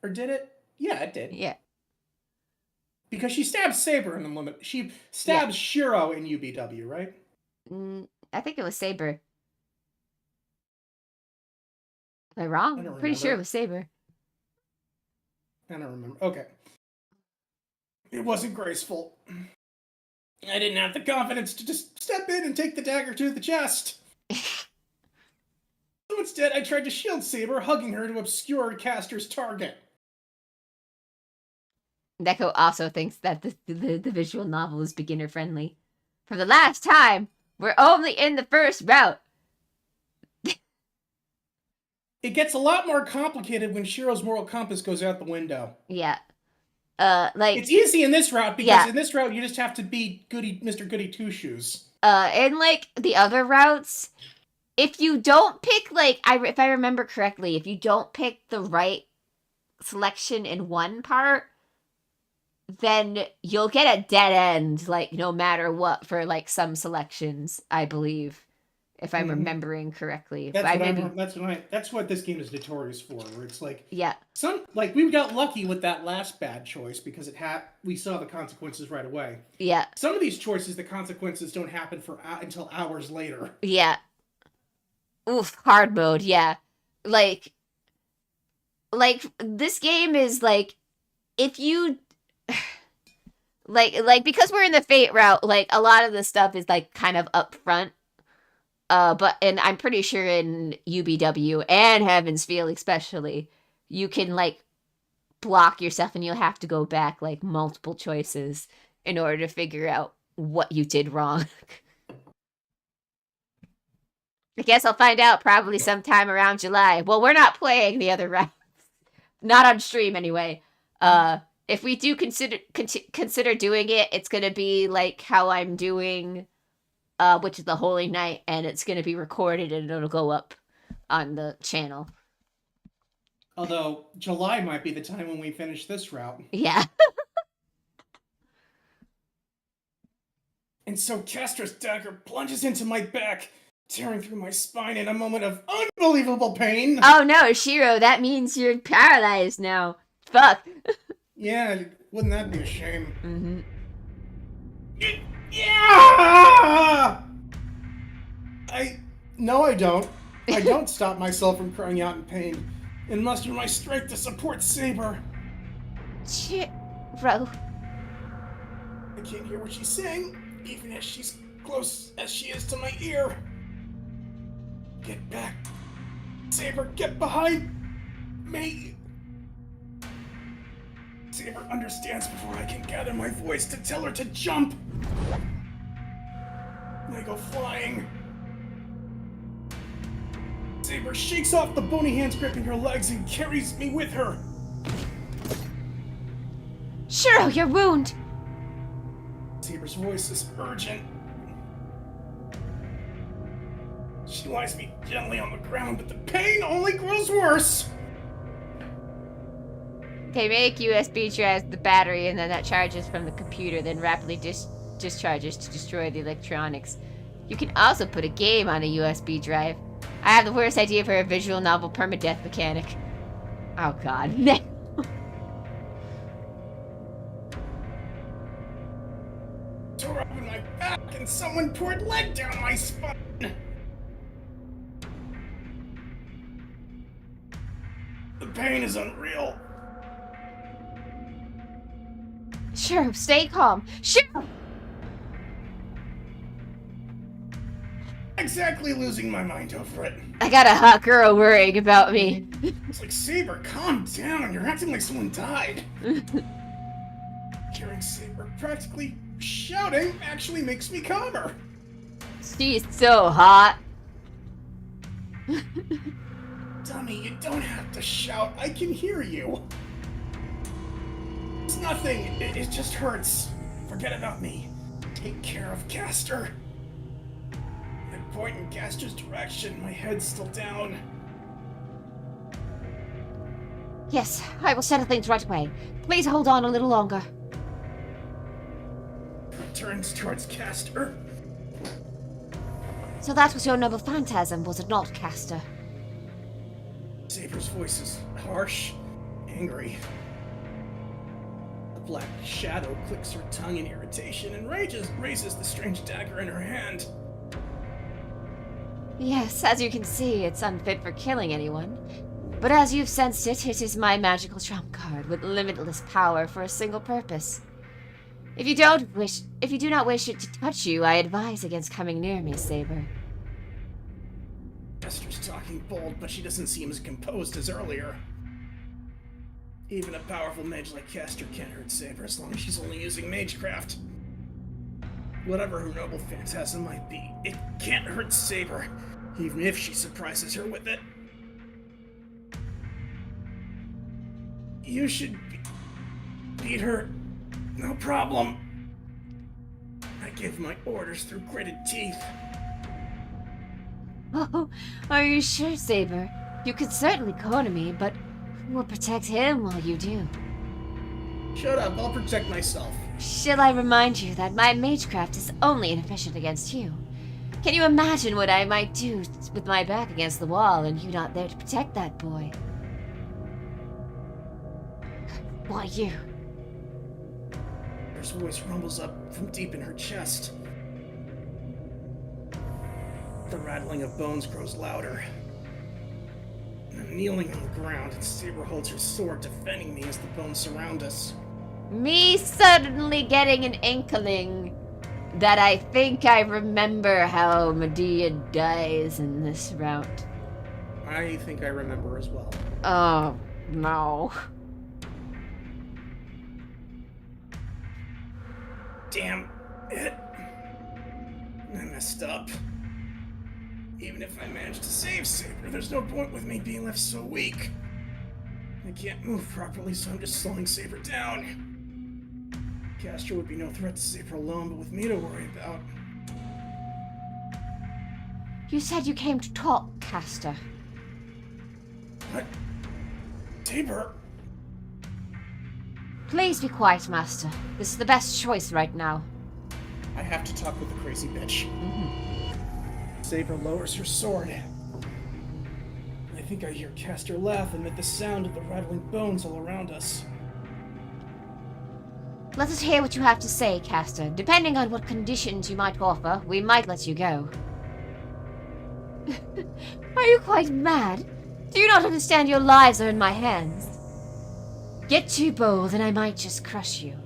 Or did it? Yeah, it did. Yeah. Because she stabs Saber in Unlimited... She stabs Shirou in UBW, right? I think it was Saber. Am I wrong? I don't I'm pretty sure it remember. was Saber. I don't remember. Okay. It wasn't graceful. I didn't have the confidence to just step in and take the dagger to the chest. So instead, I tried to shield Saber, hugging her to obscure Castor's target. Neko also thinks that the visual novel is beginner friendly. For the last time, we're only in the first route. It gets a lot more complicated when Shirou's moral compass goes out the window. Yeah. Like It's easy in this route because Yeah. in this route you just have to beat Mr. Goody Two Shoes. in like the other routes, if you don't pick if I remember correctly, if you don't pick the right selection in one part, then you'll get a dead end, like no matter what, for like some selections, I believe. If I'm remembering correctly. That's what this game is notorious for, where it's like Yeah. we got lucky with that last bad choice because we saw the consequences right away. Yeah. Some of these choices, the consequences don't happen until hours later. Yeah. Oof, hard mode, yeah. Like this game is like, if you like because we're in the Fate route, like a lot of the stuff is like kind of up front. And I'm pretty sure in UBW and Heaven's Feel especially, you can like block yourself and you'll have to go back like multiple choices in order to figure out what you did wrong. I guess I'll find out probably sometime around July. Well, we're not playing the other rounds. Not on stream anyway. If we do consider doing it, it's going to be like how I'm doing which is the Holy Night, and it's going to be recorded and it'll go up on the channel. Although, July might be the time when we finish this route. Yeah. And so Castor's dagger plunges into my back, tearing through my spine in a moment of unbelievable pain. Oh no, Shirou, that means you're paralyzed now. Fuck. Yeah, wouldn't that be a shame? Mm-hmm. Yeah! No, I don't. I don't stop myself from crying out in pain and muster my strength to support Saber. Shirou. I can't hear what she's saying, even as she's close as she is to my ear. Get back. Saber, get behind me. Saber understands before I can gather my voice to tell her to jump. I go flying. Saber shakes off the bony hands gripping her legs and carries me with her. Shirou, your wound. Saber Saber's voice is urgent. She lies me gently on the ground, but the pain only grows worse. Okay, make USB drives the battery, and then that charges from the computer, then rapidly discharges to destroy the electronics. You can also put a game on a USB drive. I have the worst idea for a visual novel permadeath mechanic. Oh god. Tore open my back and someone poured lead down my spine. The pain is unreal. Sure, stay calm. Sure. Exactly losing my mind over it. I got a hot girl worrying about me. It's like, Saber, calm down. You're acting like someone died. Hearing Saber practically shouting actually makes me calmer. She's so hot. Dummy, you don't have to shout. I can hear you. It's nothing. It just hurts. Forget about me. Take care of Castor. I point in Castor's direction. My head's still down. Yes, I will settle things right away. Please hold on a little longer. Turns towards Castor. So that was your noble phantasm, was it not, Castor? Saber's voice is harsh, angry. A black shadow clicks her tongue in irritation and raises the strange dagger in her hand. Yes, as you can see, it's unfit for killing anyone. But as you've sensed it, it is my magical trump card with limitless power for a single purpose. If you do not wish it to touch you, I advise against coming near me, Saber. Castor's talking bold, but she doesn't seem as composed as earlier. Even a powerful mage like Castor can't hurt Saber as long as she's only using magecraft. Whatever her noble phantasm might be, it can't hurt Saber, even if she surprises her with it. You should beat her. No problem. I give my orders through gritted teeth. Oh, are you sure, Saber? You could certainly corner me, but who will protect him while you do? Shut up, I'll protect myself. Shall I remind you that my magecraft is only inefficient against you? Can you imagine what I might do with my back against the wall and you not there to protect that boy? Why you? Her voice rumbles up from deep in her chest. The rattling of bones grows louder. I'm kneeling on the ground, and Saber holds her sword, defending me as the bones surround us. Me suddenly getting an inkling that I think I remember how Medea dies in this route. I think I remember as well. Oh, no. Damn it. I messed up. Even if I manage to save Saber, there's no point with me being left so weak. I can't move properly, so I'm just slowing Saber down. Castor would be no threat to Saber alone, but with me to worry about. You said you came to talk, Castor. What? Saber? Please be quiet, Master. This is the best choice right now. I have to talk with the crazy bitch. Saber lowers her sword. I think I hear Castor laugh amid the sound of the rattling bones all around us. Let us hear what you have to say, Castor. Depending on what conditions you might offer, we might let you go. Are you quite mad? Do you not understand your lives are in my hands? Get too bold and I might just crush you.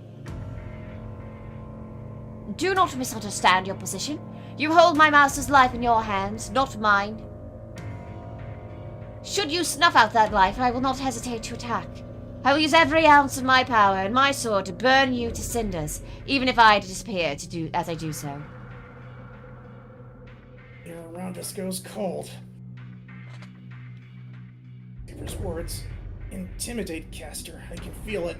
Do not misunderstand your position. You hold my master's life in your hands, not mine. Should you snuff out that life, I will not hesitate to attack. I will use every ounce of my power and my sword to burn you to cinders, even if I disappear as I do so. The air around us goes cold. Saber's words intimidate Castor. I can feel it.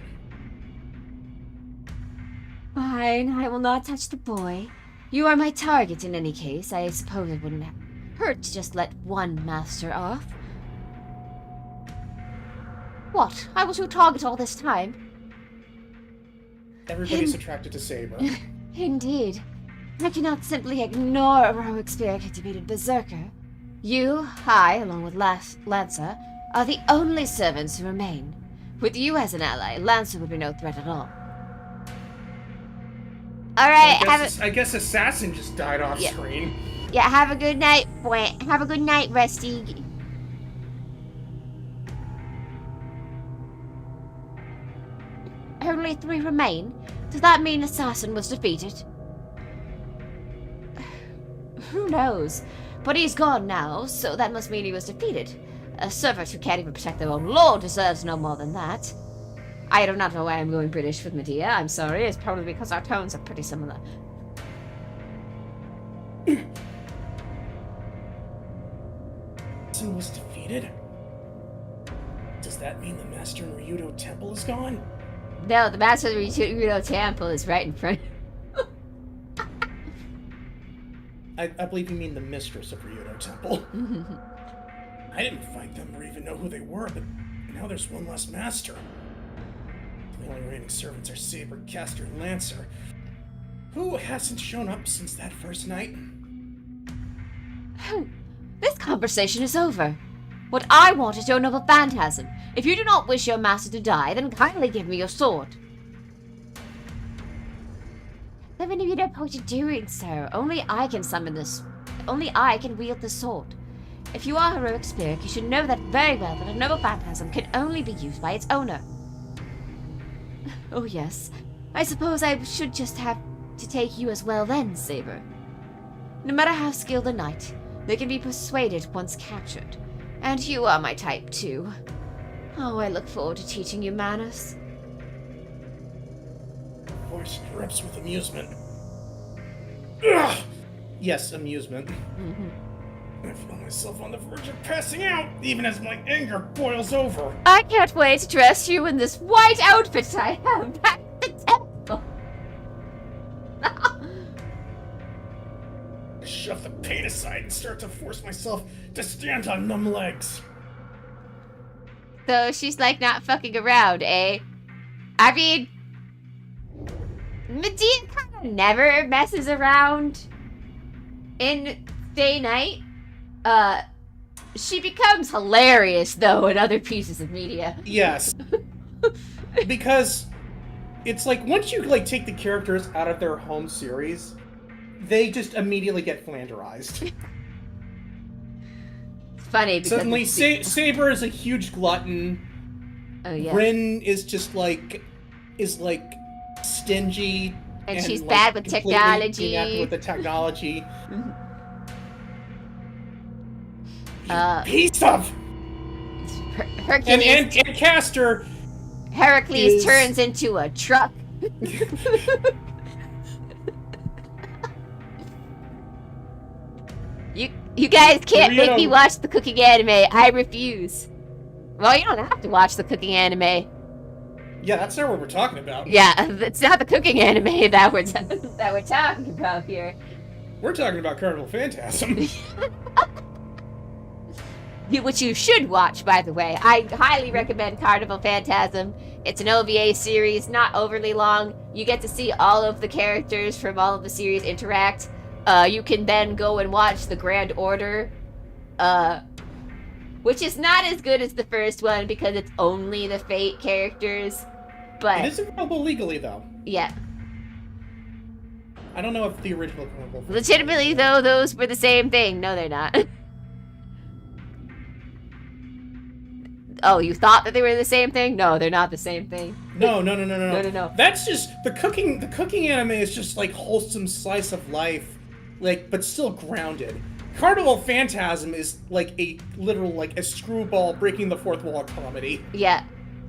fine. I will not touch the boy. You are my target in any case. I suppose it wouldn't hurt to just let one master off. What? I was your target all this time. Everybody's attracted to Saber. Indeed. I cannot simply ignore a heroic spirit activated berserker. You, I, along with Lancer, are the only servants who remain. With you as an ally, Lancer would be no threat at all. Alright, I guess Assassin just died off screen. Yeah, have a good night, have a good night, Rusty. Only 3 remain? Does that mean Assassin was defeated? Who knows? But he's gone now, so that must mean he was defeated. A servant who can't even protect their own lord deserves no more than that. I do not know why I'm going British with Medea. I'm sorry. It's probably because our tones are pretty similar. Assassin was defeated? Does that mean the Master in Ryudo Temple is gone? No, the Master of the Ryudo Temple is right in front. I believe you mean the Mistress of Ryudo Temple. I didn't fight them or even know who they were, but now there's one less Master. The only remaining servants are Saber, Caster, and Lancer. Who hasn't shown up since that first night? This conversation is over. What I want is your noble phantasm. If you do not wish your master to die, then kindly give me your sword. Even if you don't point to doing so, only I can summon this. Only I can wield the sword. If you are a heroic spirit, you should know that very well that a noble phantasm can only be used by its owner. Oh yes, I suppose I should just have to take you as well then, Saber. No matter how skilled a knight, they can be persuaded once captured. And you are my type too. Oh, I look forward to teaching you manners. Voice drips with amusement. Ugh! Yes, amusement. I feel myself on the verge of passing out, even as my anger boils over. I can't wait to dress you in this white outfit I have at the temple. I shove the pain aside and start to force myself to stand on numb legs. So she's like not fucking around, eh? I mean, Medea kind of never messes around in Stay Night. She becomes hilarious though in other pieces of media. Yes. Because it's like once you like take the characters out of their home series, they just immediately get flanderized. It's funny because suddenly Saber is a huge glutton. Oh yeah. Rin is just like stingy and she's like, bad with completely technology. inadequate with the technology. Piece of Hercules and Caster. Heracles turns into a truck. You guys can't make me watch the cooking anime. I refuse. Well, you don't have to watch the cooking anime. Yeah, that's not what we're talking about. Yeah, it's not the cooking anime that we're talking about here. We're talking about Carnival Phantasm. Which you should watch, by the way. I highly recommend Carnival Phantasm. It's an OVA series, not overly long. You get to see all of the characters from all of the series interact. You can then go and watch the Grand Order, which is not as good as the first one because it's only the Fate characters. But it is available legally, though. Yeah. I don't know if the original Carnival. Legitimately, though, those were the same thing. No, they're not. Oh, you thought that they were the same thing? No, they're not the same thing. No. No. That's just the cooking anime is just like wholesome slice of life, like but still grounded. Carnival Phantasm is like a literal like a screwball breaking the fourth wall comedy. Yeah.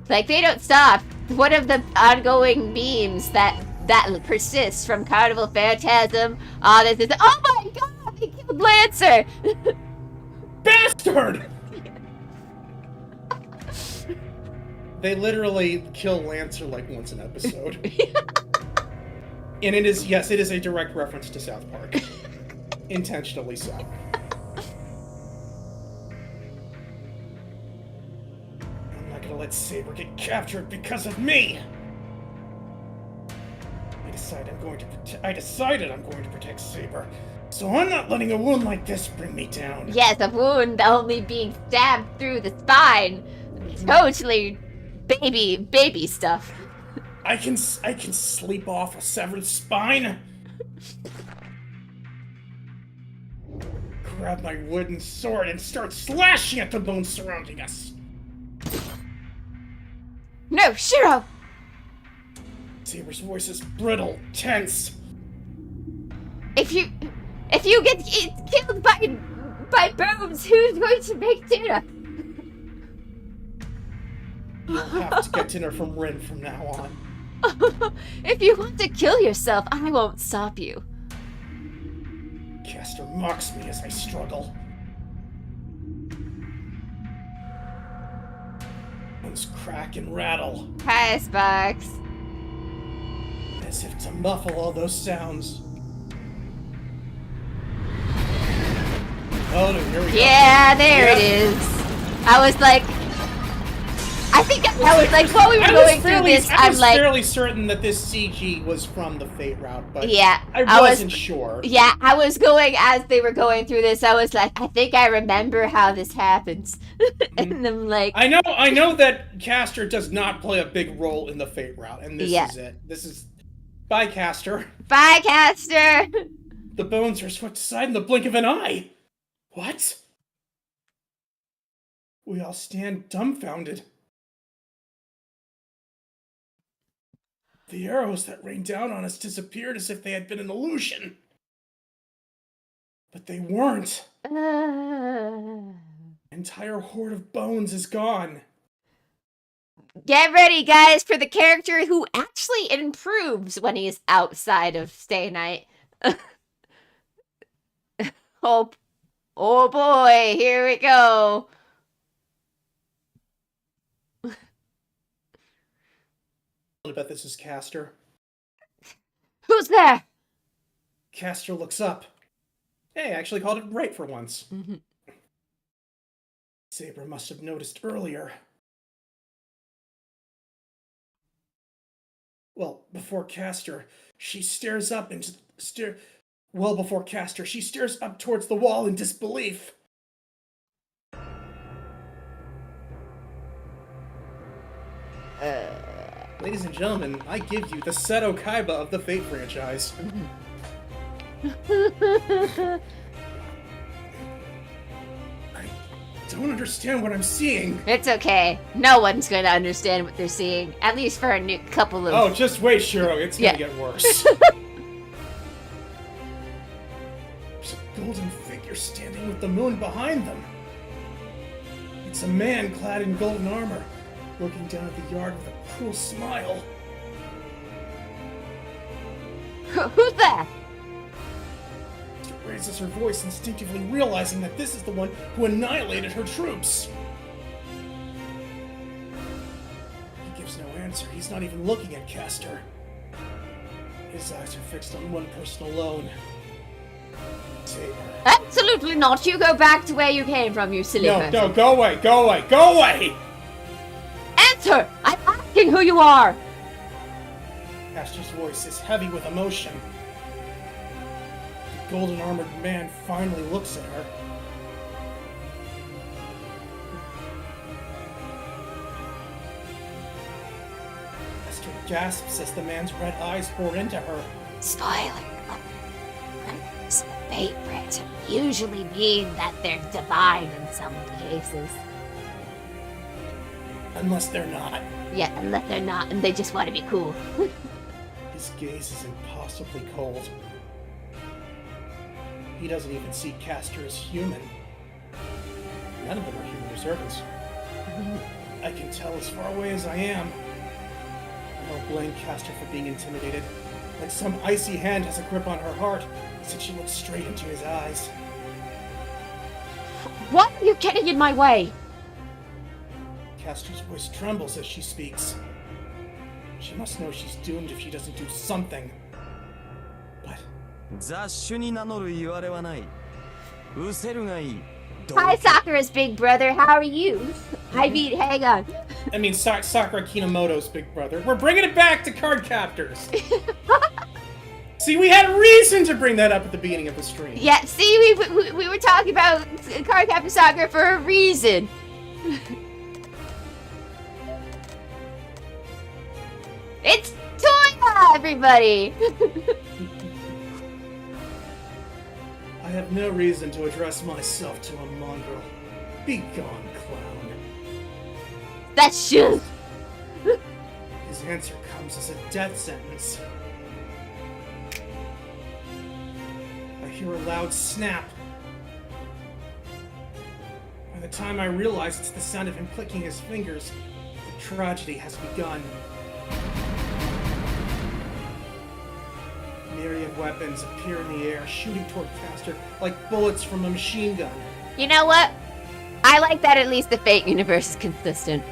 Like they don't stop. One of the ongoing memes that persists from Carnival Phantasm, this is oh my god, they killed Lancer! Bastard! They literally kill Lancer like once an episode. And it is, yes, it is a direct reference to South Park. Intentionally so. I'm not gonna let Saber get captured because of me! I decided I'm going to protect Saber. So I'm not letting a wound like this bring me down. Yes, a wound only being stabbed through the spine. Totally baby stuff. I can sleep off a severed spine. Grab my wooden sword and start slashing at the bones surrounding us. No, Shirou! Saber's voice is brittle, tense. If you get killed by bones, who's going to make dinner? You'll have to get dinner from Rin from now on. If you want to kill yourself, I won't stop you. Caster mocks me as I struggle. Bones crack and rattle, Hi, Sparks. as if to muffle all those sounds. Oh, here we go. Yeah, there it is. I was like, I think I was like, while we were going through this, I I'm was like, fairly certain that this CG was from the Fate route, but yeah, I wasn't sure. Yeah, I was going as they were going through this. I was like, I think I remember how this happens, and I'm like, I know that Caster does not play a big role in the Fate route, and this is it. This is bye, Caster. Bye, Caster. The bones are swept aside in the blink of an eye. What? We all stand dumbfounded. The arrows that rained down on us disappeared as if they had been an illusion. But they weren't. Entire horde of bones is gone. Get ready, guys, for the character who actually improves when he's outside of Stay Night. Oh boy, here we go. I bet this is Caster. Who's there? Caster looks up. Hey, I actually called it right for once. Mm-hmm. Saber must have noticed earlier. Well, before Caster, she stares up and Well, before Caster, she stares up towards the wall in disbelief. Ladies and gentlemen, I give you the Seto Kaiba of the Fate franchise. I don't understand what I'm seeing. It's okay. No one's going to understand what they're seeing. At least for a new couple of... Oh, just wait, Shirou. It's gonna get worse. There's a golden figure standing with the moon behind them. It's a man clad in golden armor, looking down at the yard with a cruel smile. Who's that? She raises her voice, instinctively realizing that this is the one who annihilated her troops. He gives no answer. He's not even looking at Caster. His eyes are fixed on one person alone. Saber. Absolutely not. You go back to where you came from, you silly person. No, go away, go away, go away! Answer! I'm asking who you are! Caster's voice is heavy with emotion. The golden-armored man finally looks at her. Caster gasps as the man's red eyes pour into her. Spoiler. Favorites usually mean that they're divine in some cases. Unless they're not. Yeah, unless they're not, and they just want to be cool. His gaze is impossibly cold. He doesn't even see Caster as human. None of them are human servants. I can tell as far away as I am. I don't blame Caster for being intimidated. Like some icy hand has a grip on her heart, since she looks straight into his eyes. Why are you getting in my way? Caster's voice trembles as she speaks. She must know she's doomed if she doesn't do something. 雑種に名乗る言われはない。失せるがいい。 Hi, Sakura's big brother. How are you? I mean, hang on. I mean, Sakura Kinomoto's big brother. We're bringing it back to card captors. See, we had a reason to bring that up at the beginning of the stream. Yeah, see, we were talking about Cardcaptor Sakura for a reason. It's Toya, everybody! I have no reason to address myself to a mongrel. Be gone, clown. That's just... His answer comes as a death sentence. I hear a loud snap. By the time I realize it's the sound of him clicking his fingers, the tragedy has begun. Myriad weapons appear in the air, shooting toward Castor like bullets from a machine gun. You know what? I like that at least the Fate universe is consistent.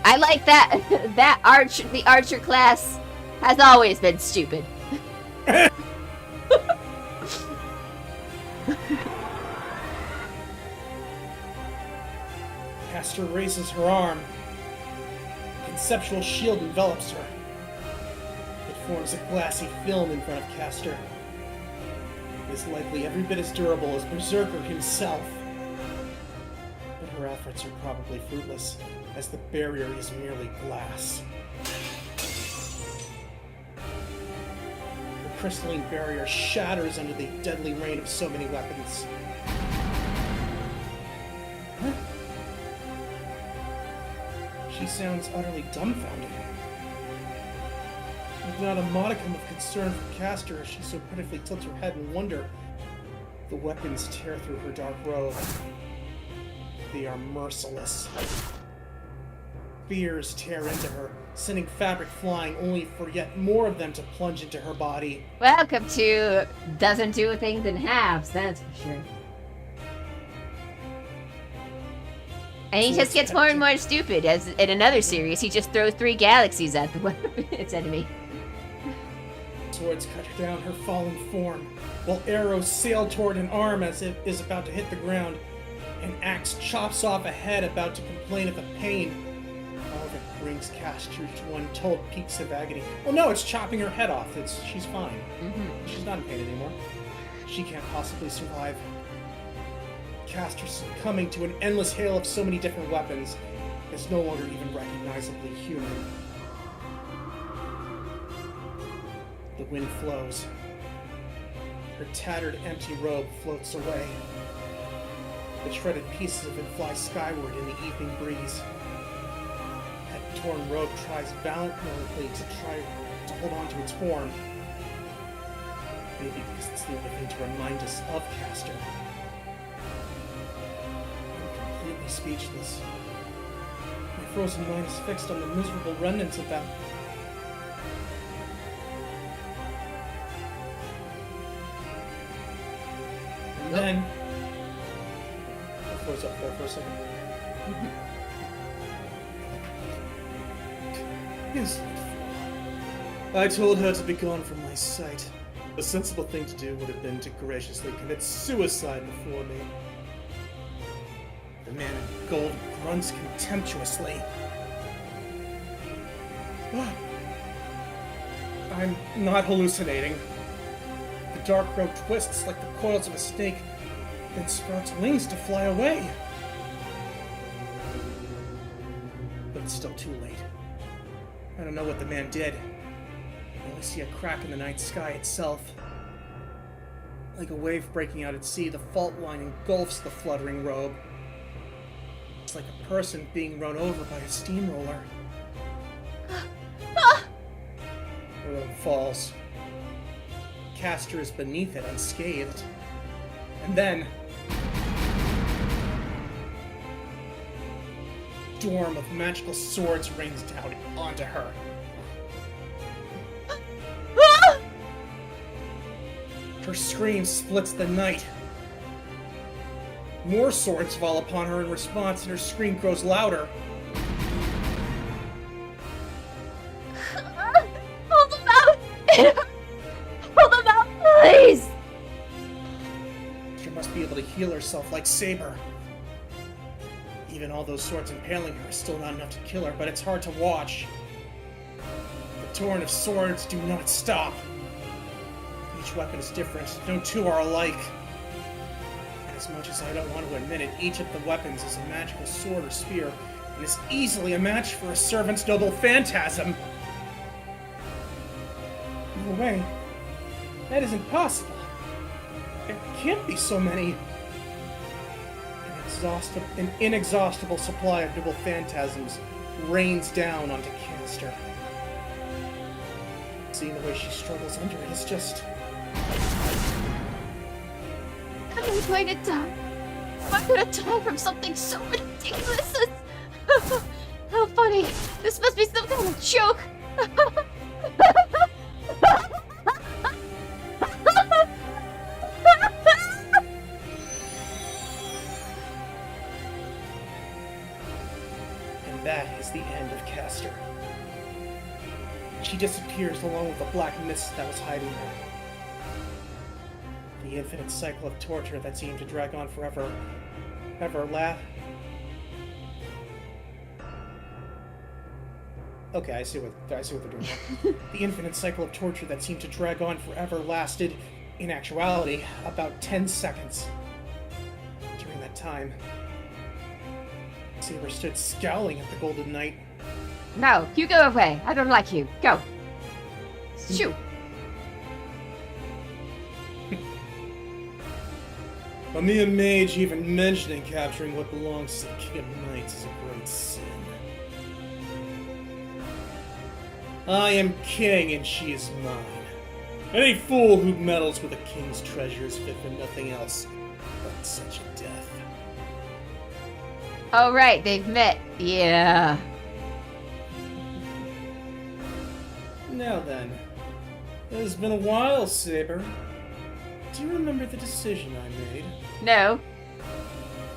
I like that the Archer class has always been stupid. Castor raises her arm. A conceptual shield envelops her. It forms a glassy film in front of Castor. It is likely every bit as durable as Berserker himself. But her efforts are probably fruitless, as the barrier is merely glass. The crystalline barrier shatters under the deadly rain of so many weapons. Huh? She sounds utterly dumbfounded. With not a modicum of concern for Castor as she so pitifully tilts her head in wonder, the weapons tear through her dark robe. They are merciless. Spears tear into her, sending fabric flying only for yet more of them to plunge into her body. Welcome to doesn't do things in halves, that's for sure. And he just gets more and more stupid, as in another series, he just throws 3 galaxies at its enemy. Swords cut down her fallen form, while arrows sail toward an arm as it is about to hit the ground. An axe chops off a head about to complain of the pain. All of it brings Castor to untold peaks of agony. Well, no, it's chopping her head off. She's fine. She's not in pain anymore. She can't possibly survive. Castor succumbing to an endless hail of so many different weapons is no longer even recognizably human. The wind flows. Her tattered, empty robe floats away. The shredded pieces of it fly skyward in the evening breeze. That torn robe tries valiantly to hold on to its form. Maybe because it's the only thing to remind us of Castor. I'm completely speechless. My frozen mind is fixed on the miserable remnants of that. And then I froze up there for a second. Yes. I told her to be gone from my sight. The sensible thing to do would have been to graciously commit suicide before me. The man in gold grunts contemptuously. I'm not hallucinating. The dark robe twists like the coils of a snake, then sprouts wings to fly away. But it's still too late. I don't know what the man did. I only see a crack in the night sky itself. Like a wave breaking out at sea, the fault line engulfs the fluttering robe. It's like a person being run over by a steamroller. The robe falls. Castor is beneath it, unscathed. And then... a storm of magical swords rains down onto her. Her scream splits the night. More swords fall upon her in response, and her scream grows louder. Hold them out! Hold them out, please! Castor must be able to heal herself like Saber. Even all those swords impaling her is still not enough to kill her, but it's hard to watch. The torrent of swords do not stop. Each weapon is different. No two are alike. And as much as I don't want to admit it, each of the weapons is a magical sword or spear, and is easily a match for a servant's noble phantasm. No way. That isn't possible. There can't be so many. An inexhaustible supply of noble phantasms rains down onto Castor. Seeing the way she struggles under it is just... I'm going to die. I'm going to die from something so ridiculous. How funny. This must be some kind of joke. That is the end of Castor. She disappears along with the black mist that was hiding her. The infinite cycle of torture that seemed to drag on forever. Okay, I see what they're doing now. The infinite cycle of torture that seemed to drag on forever lasted, in actuality, about 10 seconds. During that time, Saber stood scowling at the Golden Knight. No, you go away. I don't like you. Go. Shoot. A mere mage even mentioning capturing what belongs to the King of Knights is a great sin. I am king and she is mine. Any fool who meddles with a king's treasure is fit for nothing else but such a death. Oh, right. They've met. Yeah. Now then, it has been a while, Saber. Do you remember the decision I made? No.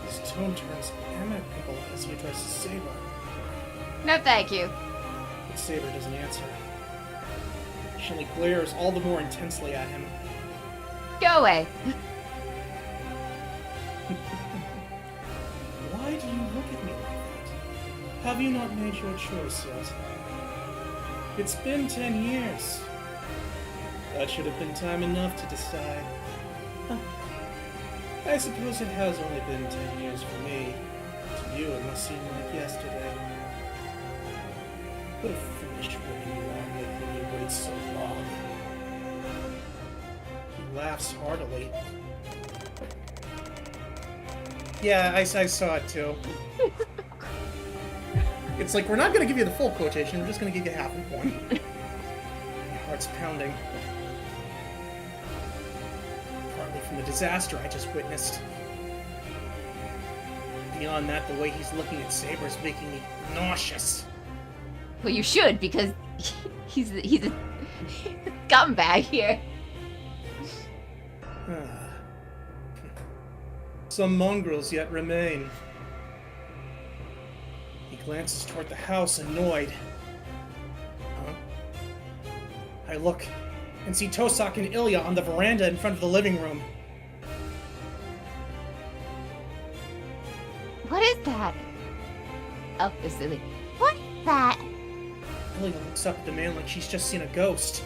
His tone turns amicable as he addresses Saber. No, thank you. But Saber doesn't answer. She only glares all the more intensely at him. Go away. Why do you look at me like that? Have you not made your choice yet? It's been 10 years. That should have been time enough to decide. Huh. I suppose it has only been 10 years for me. To you, it must seem like yesterday. What a foolish woman you are, making me wait so long. He laughs heartily. Yeah, I saw it too. It's like, we're not going to give you the full quotation, we're just going to give you half of one. My heart's pounding. Partly from the disaster I just witnessed. Beyond that, the way he's looking at Saber is making me nauseous. Well, you should, because he's a scumbag here. Some mongrels yet remain. He glances toward the house, annoyed. Huh? I look and see Tosak and Ilya on the veranda in front of the living room. What is that? Oh, it's silly. What is that? Ilya looks up at the man like she's just seen a ghost.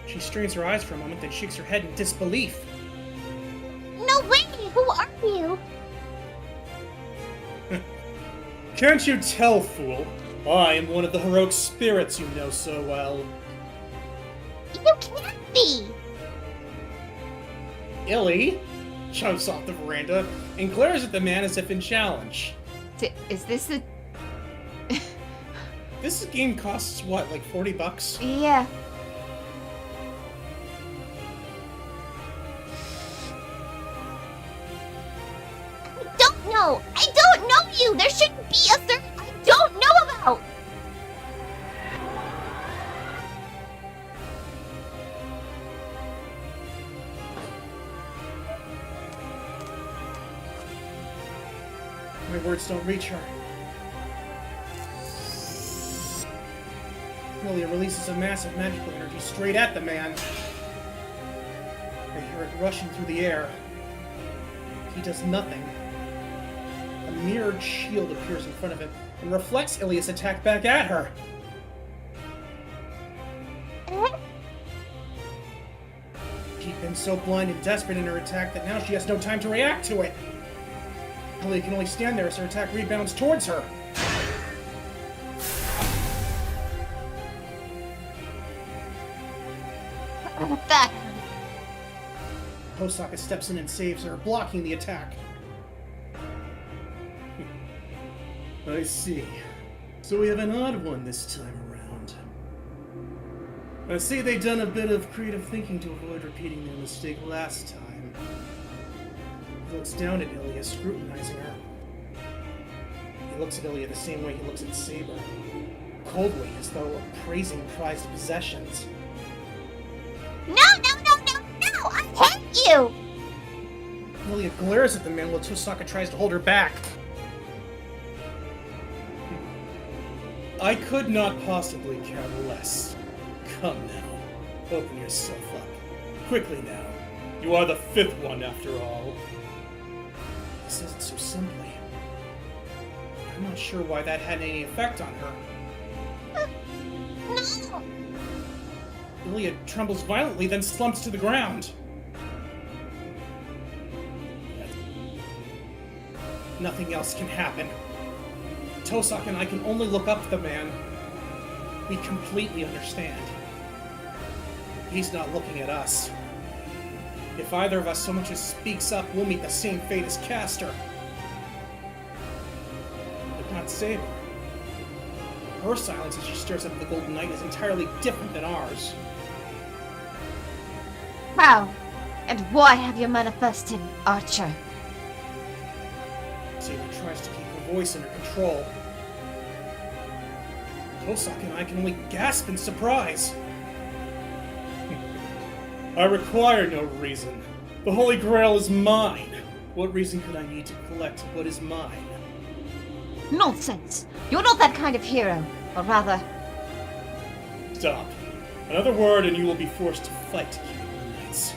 She strains her eyes for a moment, then shakes her head in disbelief. No way! Who are you? Can't you tell, fool? I am one of the heroic spirits you know so well. You can't be! Illy jumps off the veranda and glares at the man as if in challenge. Is this a... This game costs, what, like $40? Yeah. No, I don't know you! There shouldn't be a certain I don't know about! My words don't reach her. Ilya releases a massive magical energy straight at the man. I hear it rushing through the air. He does nothing. A mirrored shield appears in front of him and reflects Ilya's attack back at her. She'd been so blind and desperate in her attack that now she has no time to react to it. Ilya can only stand there as her attack rebounds towards her. That. Tosaka steps in and saves her, blocking the attack. I see. So we have an odd one this time around. I see they done a bit of creative thinking to avoid repeating their mistake last time. He looks down at Ilya, scrutinizing her. He looks at Ilya the same way he looks at Saber. Coldly, as though appraising prized possessions. No! I hate you! Ilya glares at the man while Tosaka tries to hold her back. I could not possibly care less. Come now. Open yourself up. Quickly now. You are the fifth one, after all. He says it so simply. I'm not sure why that had any effect on her. No! Ilya trembles violently, then slumps to the ground. Nothing else can happen. Tosaka and I can only look up at the man. We completely understand. He's not looking at us. If either of us so much as speaks up, we'll meet the same fate as Castor. But not Saber. Her silence as she stares up at the Golden Knight is entirely different than ours. How? And why have you manifested, Archer? Saber tries to keep her voice under control. Tosaka and I can only gasp in surprise. I require no reason. The Holy Grail is mine. What reason could I need to collect what is mine? Nonsense! You're not that kind of hero. Or rather... Stop. Another word and you will be forced to fight to keep the knights.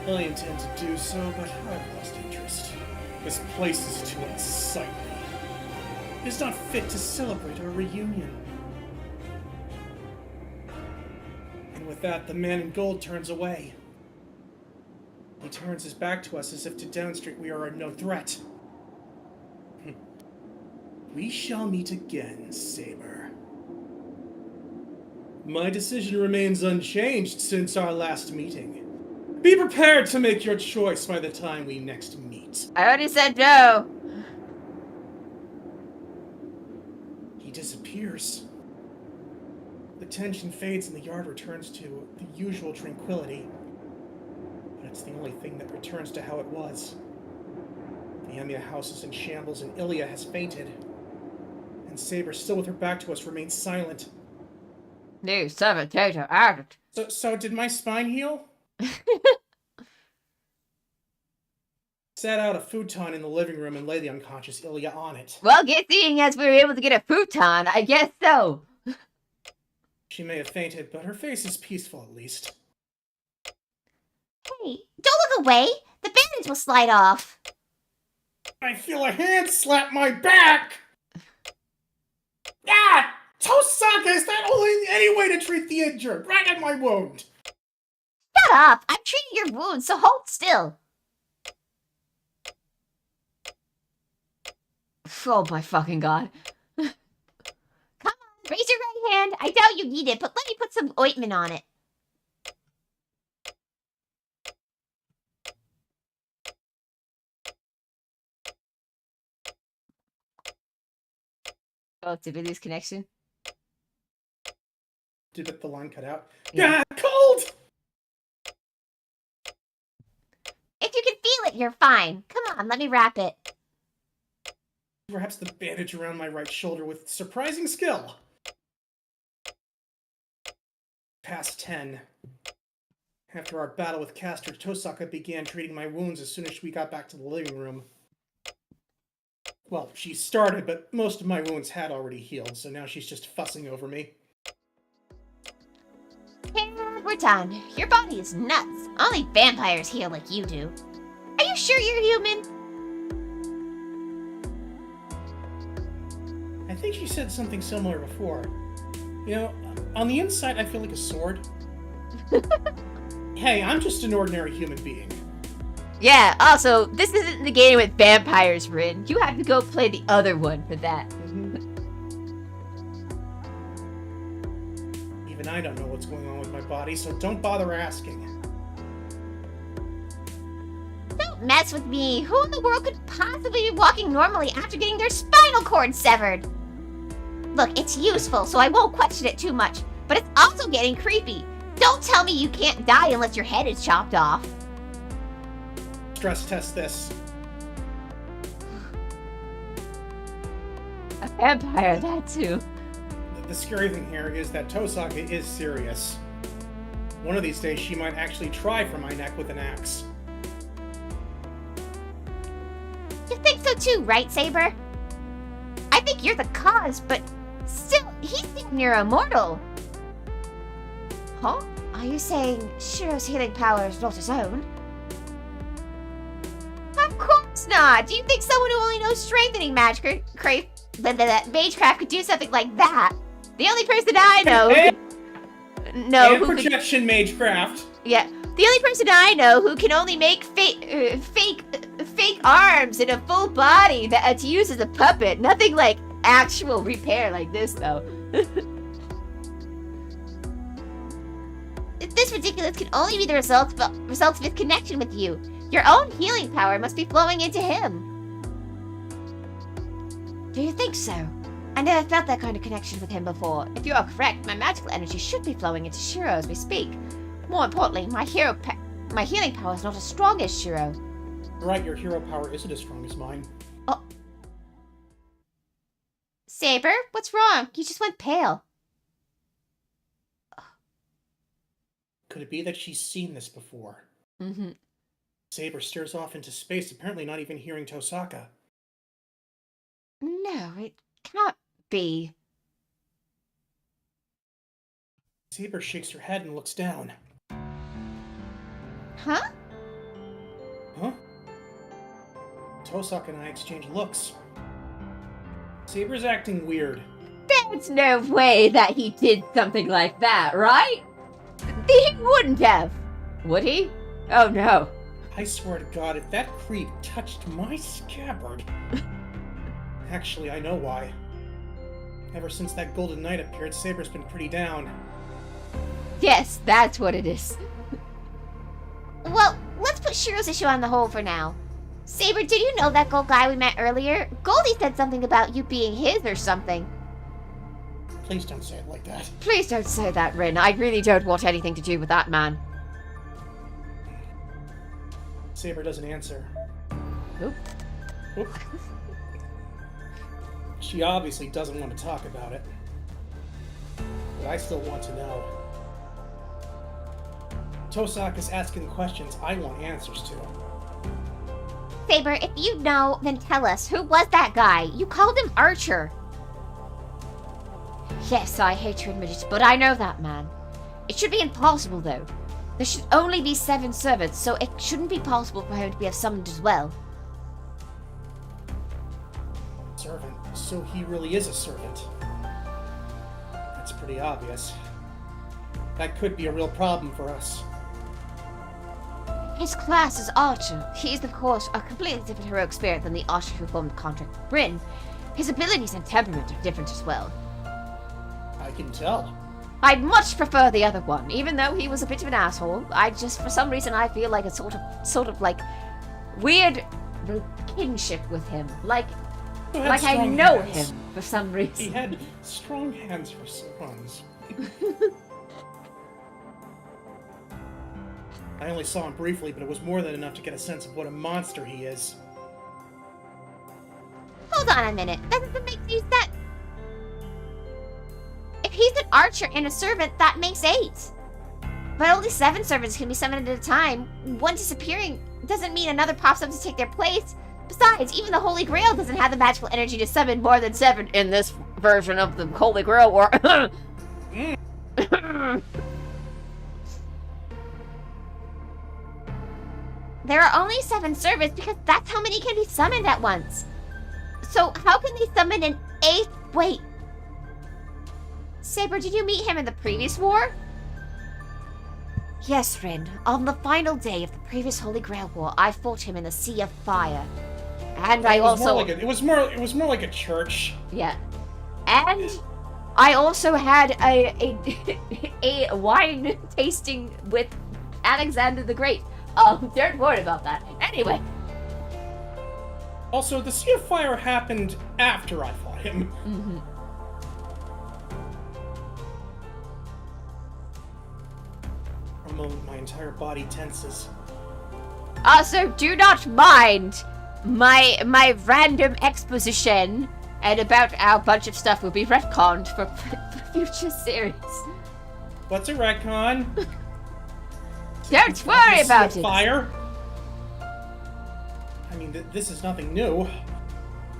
I intend to do so, but I've lost interest. This place is too unsightly. It is not fit to celebrate our reunion. And with that, the man in gold turns away. He turns his back to us as if to demonstrate we are no threat. We shall meet again, Saber. My decision remains unchanged since our last meeting. Be prepared to make your choice by the time we next meet. I already said no. He disappears. The tension fades and the yard returns to the usual tranquility. But it's the only thing that returns to how it was. The Amiya house is in shambles and Ilya has fainted. And Saber, still with her back to us, remains silent. New saboteur added. So did my spine heal? Set out a futon in the living room and lay the unconscious Ilya on it. Well, seeing as we were able to get a futon, I guess so. She may have fainted, but her face is peaceful at least. Hey, don't look away! The bandage will slide off! I feel a hand slap my back! Ah! Tosaka, is that only any way to treat the injured? Right at my wound! Shut up! I'm treating your wound, so hold still! Oh my fucking god. Come on, raise your right hand. I doubt you need it, but let me put some ointment on it. Oh, did we lose connection? Did the line cut out? Yeah. Yeah, cold! If you can feel it, you're fine. Come on, let me wrap it. Wraps the bandage around my right shoulder with surprising skill. Past 10. After our battle with Castor, Tosaka began treating my wounds as soon as we got back to the living room. Well, she started, but most of my wounds had already healed, so now she's just fussing over me. And we're done. Your body is nuts. Only vampires heal like you do. Are you sure you're human? I think she said something similar before. You know, on the inside, I feel like a sword. Hey, I'm just an ordinary human being. Yeah, also, this isn't the game with vampires, Rin. You have to go play the other one for that. Even I don't know what's going on with my body, so don't bother asking. Don't mess with me. Who in the world could possibly be walking normally after getting their spinal cord severed? Look, it's useful, so I won't question it too much, but it's also getting creepy. Don't tell me you can't die unless your head is chopped off. Stress test this. A vampire, that too. The scary thing here is that Tosaka is serious. One of these days, she might actually try for my neck with an axe. You think so too, right, Saber? I think you're the cause, but still, he's damn near immortal. Huh? Are you saying Shirou's healing power is not his own? Of course not! Do you think someone who only knows strengthening magecraft could do something like that? The only person I know and projection magecraft. Yeah, the only person I know who can only make fake arms and a full body to use as a puppet. Nothing like actual repair like this, though. This ridiculous can only be the results of his connection with you. Your own healing power must be flowing into him. Do you think so? I never felt that kind of connection with him before. If you are correct, my magical energy should be flowing into Shirou as we speak. More importantly, my healing power is not as strong as Shirou. Right, your hero power isn't as strong as mine. Oh. Saber, what's wrong? You just went pale. Could it be that she's seen this before? Mm-hmm. Saber stares off into space, apparently not even hearing Tosaka. No, it can't be. Saber shakes her head and looks down. Huh? Huh? Tosaka and I exchange looks. Saber's acting weird. There's no way that he did something like that, right? He wouldn't have. Would he? Oh no. I swear to God, if that creep touched my scabbard... Actually, I know why. Ever since that Golden Knight appeared, Saber's been pretty down. Yes, that's what it is. Well, let's put Shirou's issue on the hold for now. Saber, did you know that gold guy we met earlier? Goldie said something about you being his or something. Please don't say it like that. Please don't say that, Rin. I really don't want anything to do with that man. Saber doesn't answer. Oop. Oop. She obviously doesn't want to talk about it. But I still want to know. Tosaka's asking questions I want answers to. Saber, if you know, then tell us. Who was that guy? You called him Archer. Yes, I hate to admit it, but I know that man. It should be impossible, though. There should only be 7 servants, so it shouldn't be possible for him to be summoned as well. Servant? So he really is a servant. That's pretty obvious. That could be a real problem for us. His class is Archer. He is, of course, a completely different heroic spirit than the Archer who formed the contract with Bryn. His abilities and temperament are different as well. I can tell. I'd much prefer the other one, even though he was a bit of an asshole. I just, for some reason, I feel like a sort of like weird kinship with him. Like I know him for some reason. He had strong hands for swans. I only saw him briefly, but it was more than enough to get a sense of what a monster he is. Hold on a minute. That doesn't make any sense. If he's an archer and a servant, that makes 8. But only 7 servants can be summoned at a time. One disappearing doesn't mean another pops up to take their place. Besides, even the Holy Grail doesn't have the magical energy to summon more than 7 in this version of the Holy Grail war. There are only 7 servants because that's how many can be summoned at once. So how can they summon an 8th? Wait. Saber, did you meet him in the previous war? Yes, Rin. On the final day of the previous Holy Grail War, I fought him in the Sea of Fire. And I also... it was more like a church. Yeah. And I also had a wine tasting with Alexander the Great. Don't worry about that. Anyway. Also, the Sea of Fire happened after I fought him. Mm-hmm. For a moment, my entire body tenses. Also, do not mind my random exposition and about our bunch of stuff will be retconned for future series. What's a retcon? Don't worry about Sea it. of Fire? I mean, this is nothing new.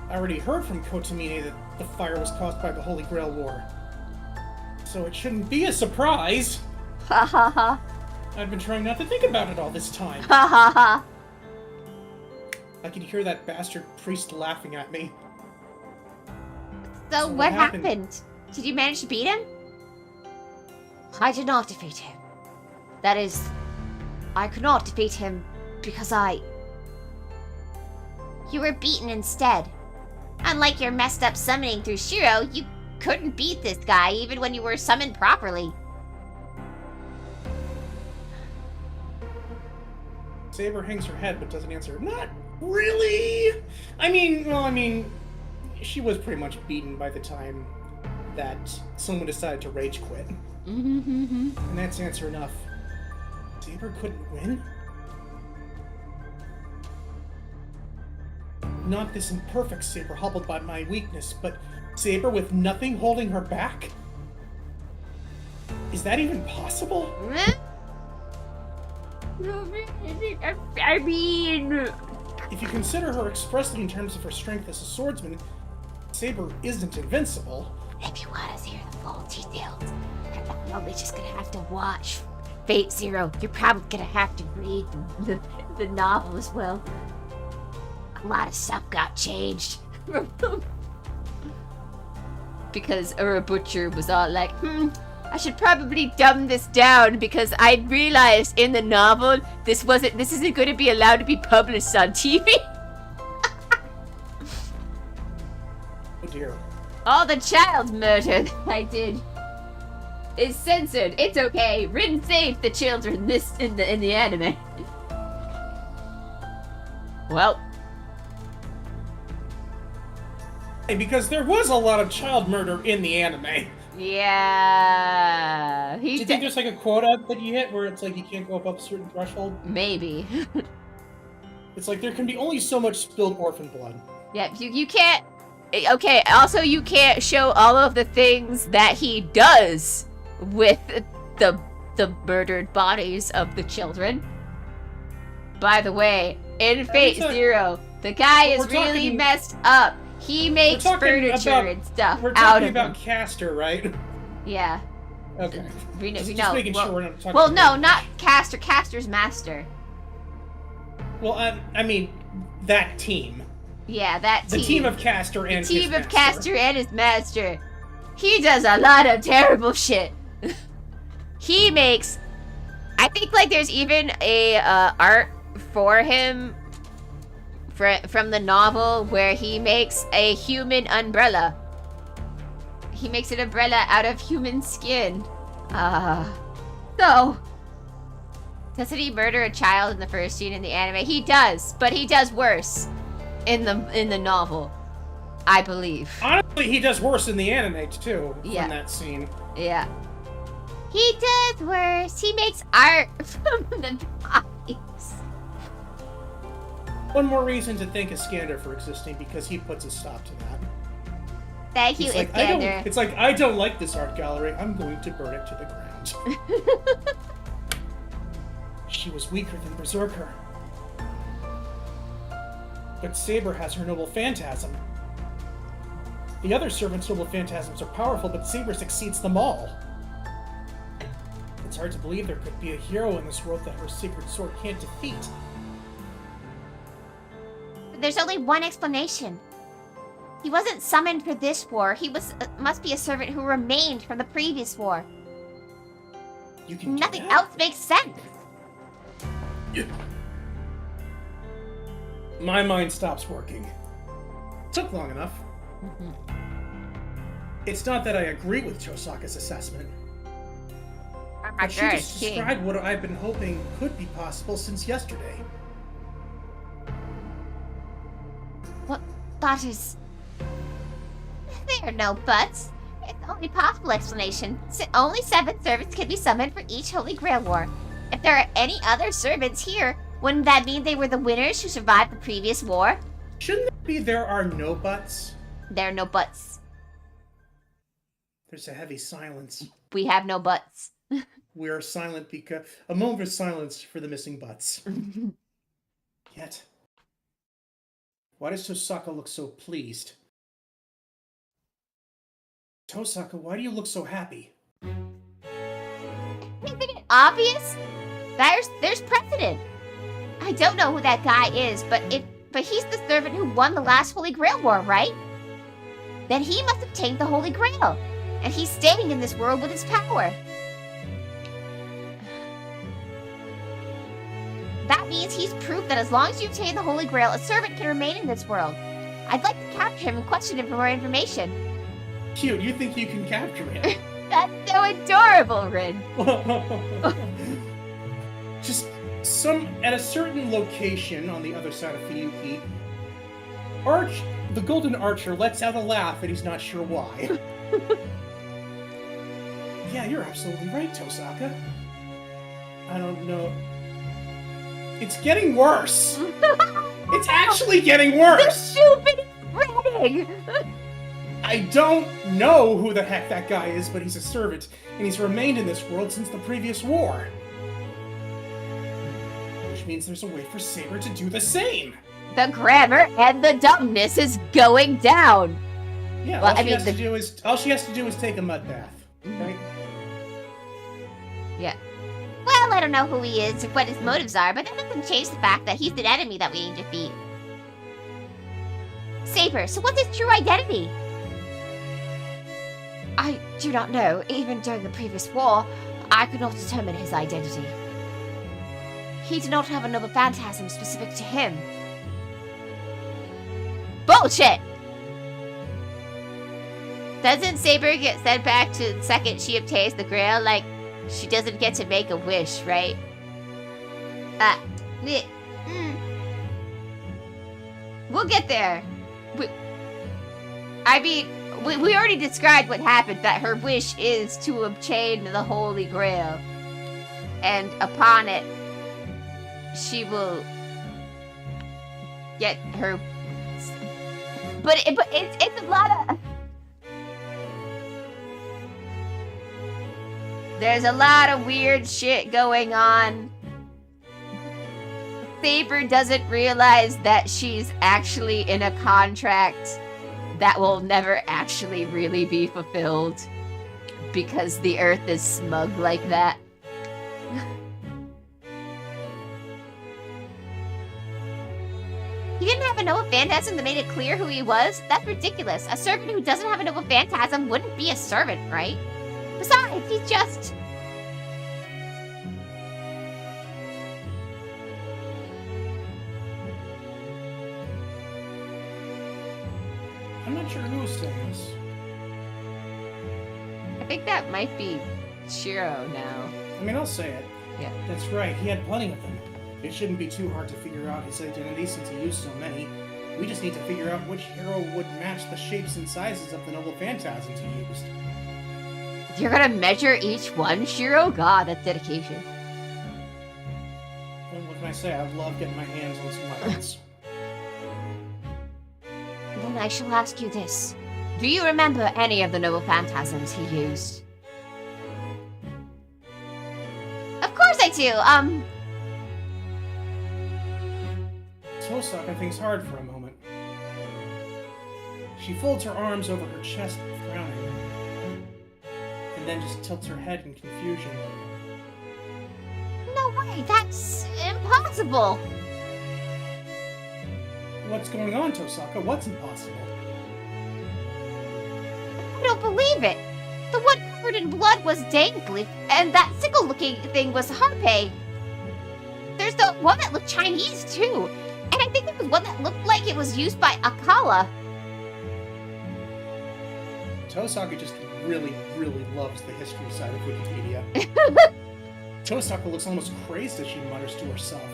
I already heard from Kotomine that the fire was caused by the Holy Grail War. So it shouldn't be a surprise. Ha ha ha. I've been trying not to think about it all this time. Ha ha ha. I could hear that bastard priest laughing at me. So So what what happened? Did you manage to beat him? I did not defeat him. That is, I could not defeat him because You were beaten instead. Unlike your messed up summoning through Shirou, you couldn't beat this guy even when you were summoned properly. Saber hangs her head but doesn't answer. Not really! I mean, she was pretty much beaten by the time that someone decided to rage quit. Mm-hmm. And that's answer enough. Saber couldn't win? Not this imperfect Saber hobbled by my weakness, but Saber with nothing holding her back? Is that even possible? I mean, If you consider her expressly in terms of her strength as a swordsman, Saber isn't invincible. if you want to hear the full details, you're probably just gonna have to watch Fate Zero. You're probably gonna have to read the novel as well. A lot of stuff got changed. Because Butcher was all like, I should probably dumb this down because I realized in the novel this isn't going to be allowed to be published on TV. Oh dear. All the child murder that I did is censored. It's okay. Rin saved the children in the anime. Well, Hey, because there was a lot of child murder in the anime. yeah. Do you think there's like a quota that you hit where it's like you can't go above a certain threshold? Maybe. It's like there can be only so much spilled orphan blood. Yeah, you can't. Okay, also you can't show all of the things that he does with the murdered bodies of the children. By the way, in Fate Zero, the guy is really messed up. He makes furniture and stuff We're out talking of about them. Caster, right? Yeah. Okay. We know. Just making sure we're not talking Well, about no, not Caster. Caster's master. Well, I mean, that team. Yeah, that team. The team of Caster and The team his of master. Caster and his master. He does a lot of terrible shit. He makes. I think like there's even a art for him from the novel where he makes a human umbrella. He makes an umbrella out of human skin. So doesn't he murder a child in the first scene in the anime? He does, but he does worse in the novel, I believe. Honestly, he does worse in the anime too. Yeah. From that scene. Yeah. He does worse. He makes art from the bodies. One more reason to thank Iskander for existing because he puts a stop to that. Thank you, It's like, Iskander. it's like, I don't like this art gallery. I'm going to burn it to the ground. She was weaker than Berserker. But Saber has her noble phantasm. The other servants' noble phantasms are powerful, but Saber succeeds them all. It's hard to believe there could be a hero in this world that her sacred sword can't defeat. There's only one explanation. He wasn't summoned for this war. He must be a servant who remained from the previous war. You can do Nothing that? else makes sense. My mind stops working. Took long enough. It's not that I agree with Chosaka's assessment. But she just described what I've been hoping could be possible since yesterday. What? That is... There are no buts. It's the only possible explanation. Only 7 servants can be summoned for each Holy Grail War. If there are any other servants here, wouldn't that mean they were the winners who survived the previous war? Shouldn't it be there are no buts? There are no buts. There's a heavy silence. We have no buts. We are silent because... A moment of silence for the missing butts. Yet... Why does Tosaka look so pleased? Tosaka, why do you look so happy? Isn't it obvious? There's precedent. I don't know who that guy is, but he's the servant who won the last Holy Grail War, right? Then he must have obtained the Holy Grail, and he's staying in this world with his power. That means he's proof that as long as you obtain the Holy Grail, a servant can remain in this world. I'd like to capture him and question him for more information. Cute, you think you can capture him? That's so adorable, Rin. Just at a certain location on the other side of Fuyuki, the Golden Archer lets out a laugh and he's not sure why. Yeah, you're absolutely right, Tosaka. I don't know. It's getting worse. It's actually getting worse. The stupid is spreading. I don't know who the heck that guy is, but he's a servant, and he's remained in this world since the previous war. Which means there's a way for Saber to do the same. The grammar and the dumbness is going down. Yeah, Well, all she has to do is take a mud bath, right? Yeah. Well, I don't know who he is or what his motives are, but that doesn't change the fact that he's an enemy that we need to defeat. Saber, so what's his true identity? I do not know. Even during the previous war, I could not determine his identity. He did not have a noble phantasm specific to him. Bullshit! Doesn't Saber get sent back to the second she obtains the Grail? Like, she doesn't get to make a wish, right? We'll get there. We already described what happened, that her wish is to obtain the Holy Grail. And upon it, she will get her... But it's a lot of... There's a lot of weird shit going on. Saber doesn't realize that she's actually in a contract that will never actually really be fulfilled because the Earth is smug like that. He didn't have a noble phantasm that made it clear who he was? That's ridiculous. A servant who doesn't have a noble phantasm wouldn't be a servant, right? Besides, he's just... I'm not sure who's saying this. I think that might be Shirou now. I mean, I'll say it. Yeah. That's right, he had plenty of them. It shouldn't be too hard to figure out his identity since he used so many. We just need to figure out which hero would match the shapes and sizes of the noble phantasms he used. You're gonna measure each one, Shirou? God, that's dedication. Well, what can I say? I love getting my hands on some weapons. Then I shall ask you this. Do you remember any of the noble phantasms he used? Of course I do. Tosaka thinks hard for a moment. She folds her arms over her chest, frowning, and then just tilts her head in confusion. No way, that's impossible. What's going on, Tosaka? What's impossible? I don't believe it. The one covered in blood was Dangleaf, and that sickle-looking thing was Harpei. There's the one that looked Chinese, too. And I think there was one that looked like it was used by Akala. Tosaka just really, really loves the history side of Wikipedia. Tosaka looks almost crazed as she mutters to herself.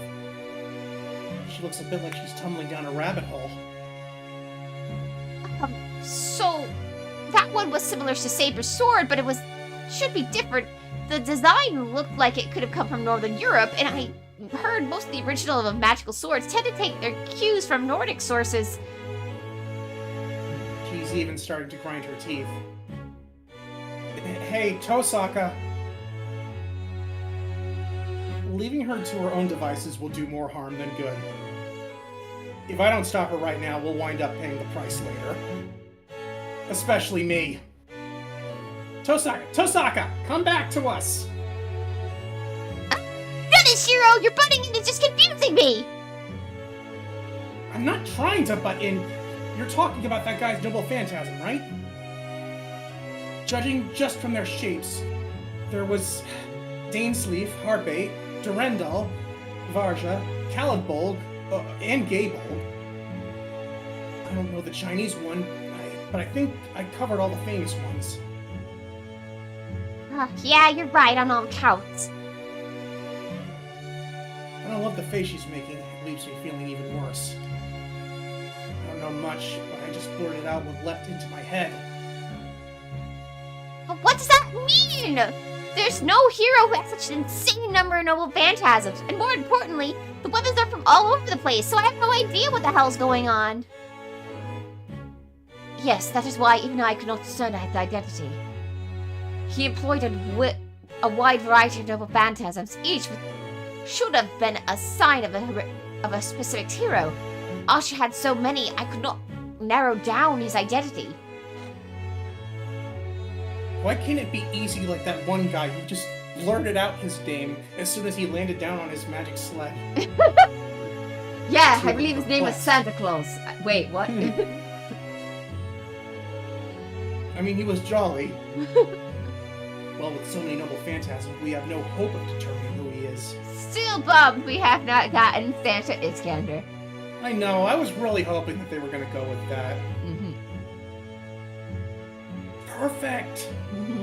She looks a bit like she's tumbling down a rabbit hole. So, that one was similar to Saber's sword, but it should be different. The design looked like it could have come from Northern Europe, and I heard most of the original of magical swords tend to take their cues from Nordic sources. She's even starting to grind her teeth. Hey, Tosaka! Leaving her to her own devices will do more harm than good. If I don't stop her right now, we'll wind up paying the price later. Especially me. Tosaka! Come back to us! Goodness, Shirou, you're butting in and just confusing me! I'm not trying to butt in. You're talking about that guy's noble phantasm, right? Judging just from their shapes, there was Dainsleaf, Harpei, Durendal, Varja, Kalidbolg, and Gaybolg. I don't know the Chinese one, but I think I covered all the famous ones. Yeah, you're right on all counts. I don't love the face she's making. It leaves me feeling even worse. I don't know much, but I just blurted out what leapt into my head. What does that mean? There's no hero who has such an insane number of noble phantasms, and more importantly, the weapons are from all over the place, so I have no idea what the hell's going on. Yes, that is why even I could not discern his identity. He employed a wide variety of noble phantasms, each should have been a sign of a specific hero. Asha had so many, I could not narrow down his identity. Why can't it be easy like that one guy who just blurted out his name as soon as he landed down on his magic sled? Yeah, I believe his name was Santa Claus. Wait, what? I mean, he was jolly. Well, with so many noble phantasms, we have no hope of determining who he is. Still bummed we have not gotten Santa Iskander. I know, I was really hoping that they were going to go with that. Mm-hmm. Perfect! Mm-hmm.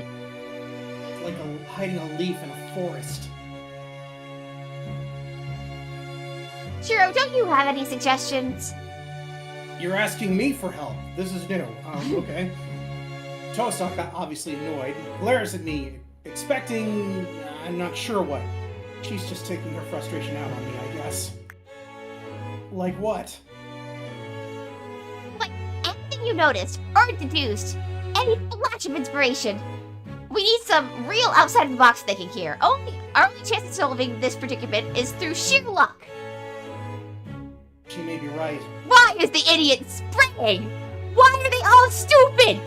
It's like hiding a leaf in a forest. Shirou, don't you have any suggestions? You're asking me for help. This is new. Okay. Tosaka, obviously annoyed, glares at me, expecting... I'm not sure what. She's just taking her frustration out on me, I guess. Like what? Like anything you noticed or deduced, any flash of inspiration. We need some real outside-of-the-box thinking here. Our only chance of solving this predicament is through sheer luck. She may be right. Why is the idiot spraying? Why are they all stupid?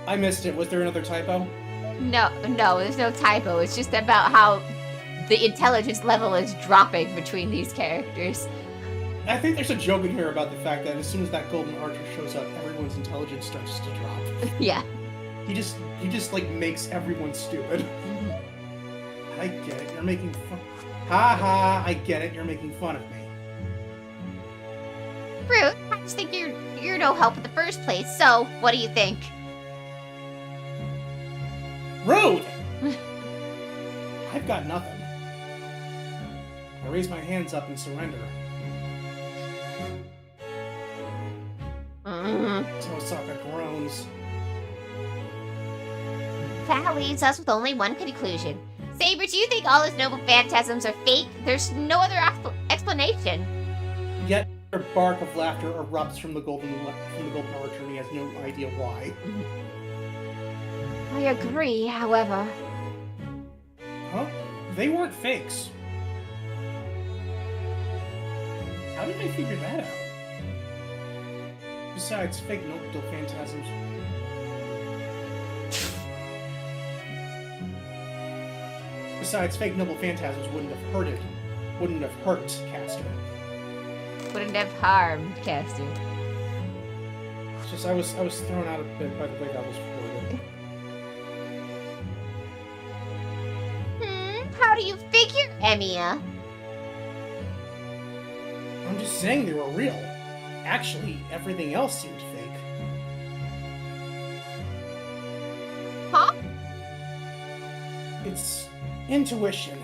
I missed it. Was there another typo? No, there's no typo. It's just about how the intelligence level is dropping between these characters. I think there's a joke in here about the fact that as soon as that golden archer shows up, everyone's intelligence starts to drop. Yeah. He just like makes everyone stupid. Mm-hmm. I get it. You're making fun. Ha ha! I get it. You're making fun of me. Rude, I just think you're no help in the first place, so what do you think? Rude! I've got nothing. I raise my hands up and surrender. Tosaka groans. That leaves us with only one conclusion. Saber, do you think all his noble phantasms are fake? There's no other explanation. Yet a bark of laughter erupts from the golden archer, and he has no idea why. I agree, however. Huh? They weren't fakes. How did they figure that out? Besides, fake noble phantasms. Besides, fake noble phantasms wouldn't have hurted wouldn't have hurt Castor. Wouldn't have harmed Castor. It's just I was thrown out a bit by the way that was worded. How do you figure, Emiya? I'm just saying they were real. Actually, everything else seemed fake. Huh? It's intuition.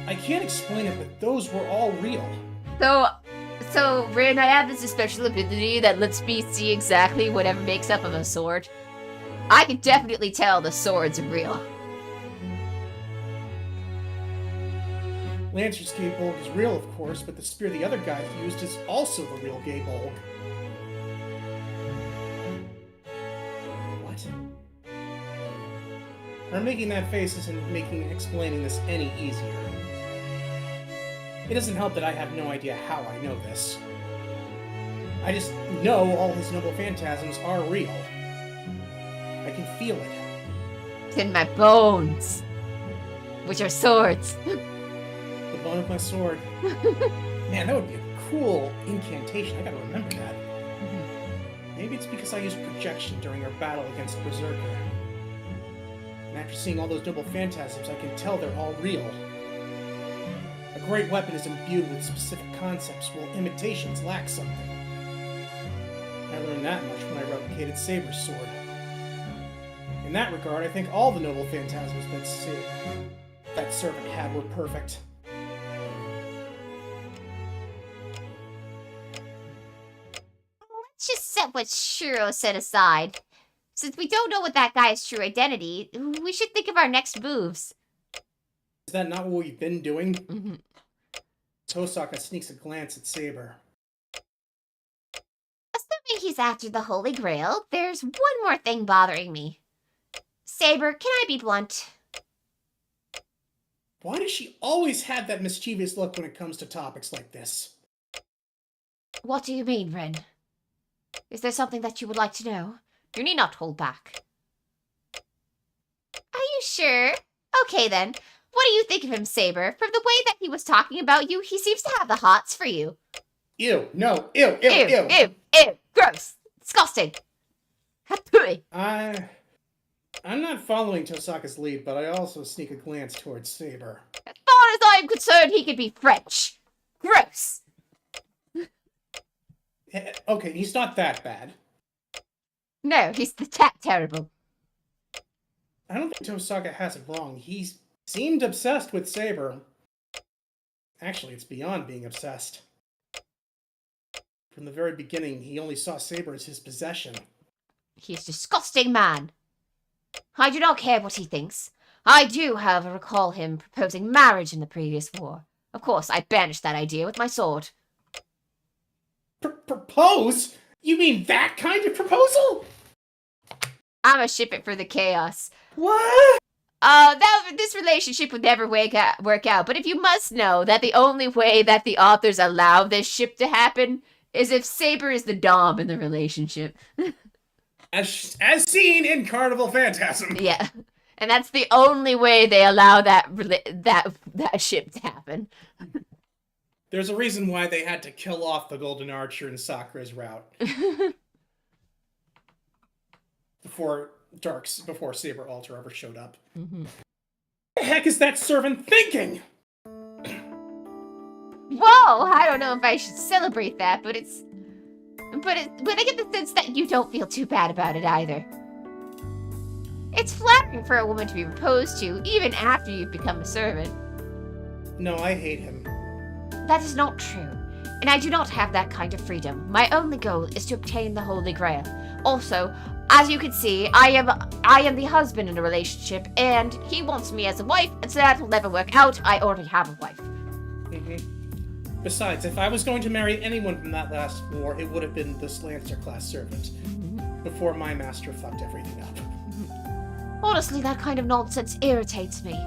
I can't explain it, but those were all real. So, Rin, I have this special ability that lets me see exactly whatever makes up of a sword. I can definitely tell the swords are real. Lancer's Gatebolg is real, of course, but the spear the other guy used is also the real Gatebolg. What? Her making that face isn't making explaining this any easier. It doesn't help that I have no idea how I know this. I just know all his noble phantasms are real. I can feel it. It's in my bones, which are swords. The bone of my sword. Man, that would be a cool incantation. I gotta remember that. Maybe it's because I used projection during our battle against Berserker. And after seeing all those noble phantasms, I can tell they're all real. A great weapon is imbued with specific concepts, while imitations lack something. I learned that much when I replicated Saber's sword. In that regard, I think all the noble phantasms that servant had were perfect. Let's just set what Shirou said aside. Since we don't know what that guy's true identity, we should think of our next moves. Is that not what we've been doing? Mm-hmm. Tosaka sneaks a glance at Saber. Assuming he's after the Holy Grail, there's one more thing bothering me. Saber, can I be blunt? Why does she always have that mischievous look when it comes to topics like this? What do you mean, Ren? Is there something that you would like to know? You need not hold back. Are you sure? Okay then. What do you think of him, Saber? From the way that he was talking about you, he seems to have the hots for you. Ew, no, ew. Ew. Gross. Disgusting. Hatui. I'm not following Tosaka's lead, but I also sneak a glance towards Saber. As far as I'm concerned, he could be French. Gross. Okay, he's not that bad. No, he's that terrible. I don't think Tosaka has it wrong. He seemed obsessed with Saber. Actually, it's beyond being obsessed. From the very beginning, he only saw Saber as his possession. He's a disgusting man. I do not care what he thinks. I do, however, recall him proposing marriage in the previous war. Of course, I banished that idea with my sword. Propose? You mean that kind of proposal? I'ma ship it for the chaos. What? This relationship would never work out, but if you must know that the only way that the authors allow this ship to happen is if Saber is the dom in the relationship. As seen in Carnival Phantasm. Yeah. And that's the only way they allow that ship to happen. There's a reason why they had to kill off the Golden Archer in Sakura's route. Before Saber Alter ever showed up. Mm-hmm. What the heck is that servant thinking? Whoa! I don't know if I should celebrate that, but I get the sense that you don't feel too bad about it either. It's flattering for a woman to be proposed to, even after you've become a servant. No, I hate him. That is not true, and I do not have that kind of freedom. My only goal is to obtain the Holy Grail. Also, as you can see, I am the husband in a relationship, and he wants me as a wife, and so that will never work out. I already have a wife. Mm-hmm. Besides, if I was going to marry anyone from that last war, it would have been this Lancer-class servant. Before my master fucked everything up. Honestly, that kind of nonsense irritates me.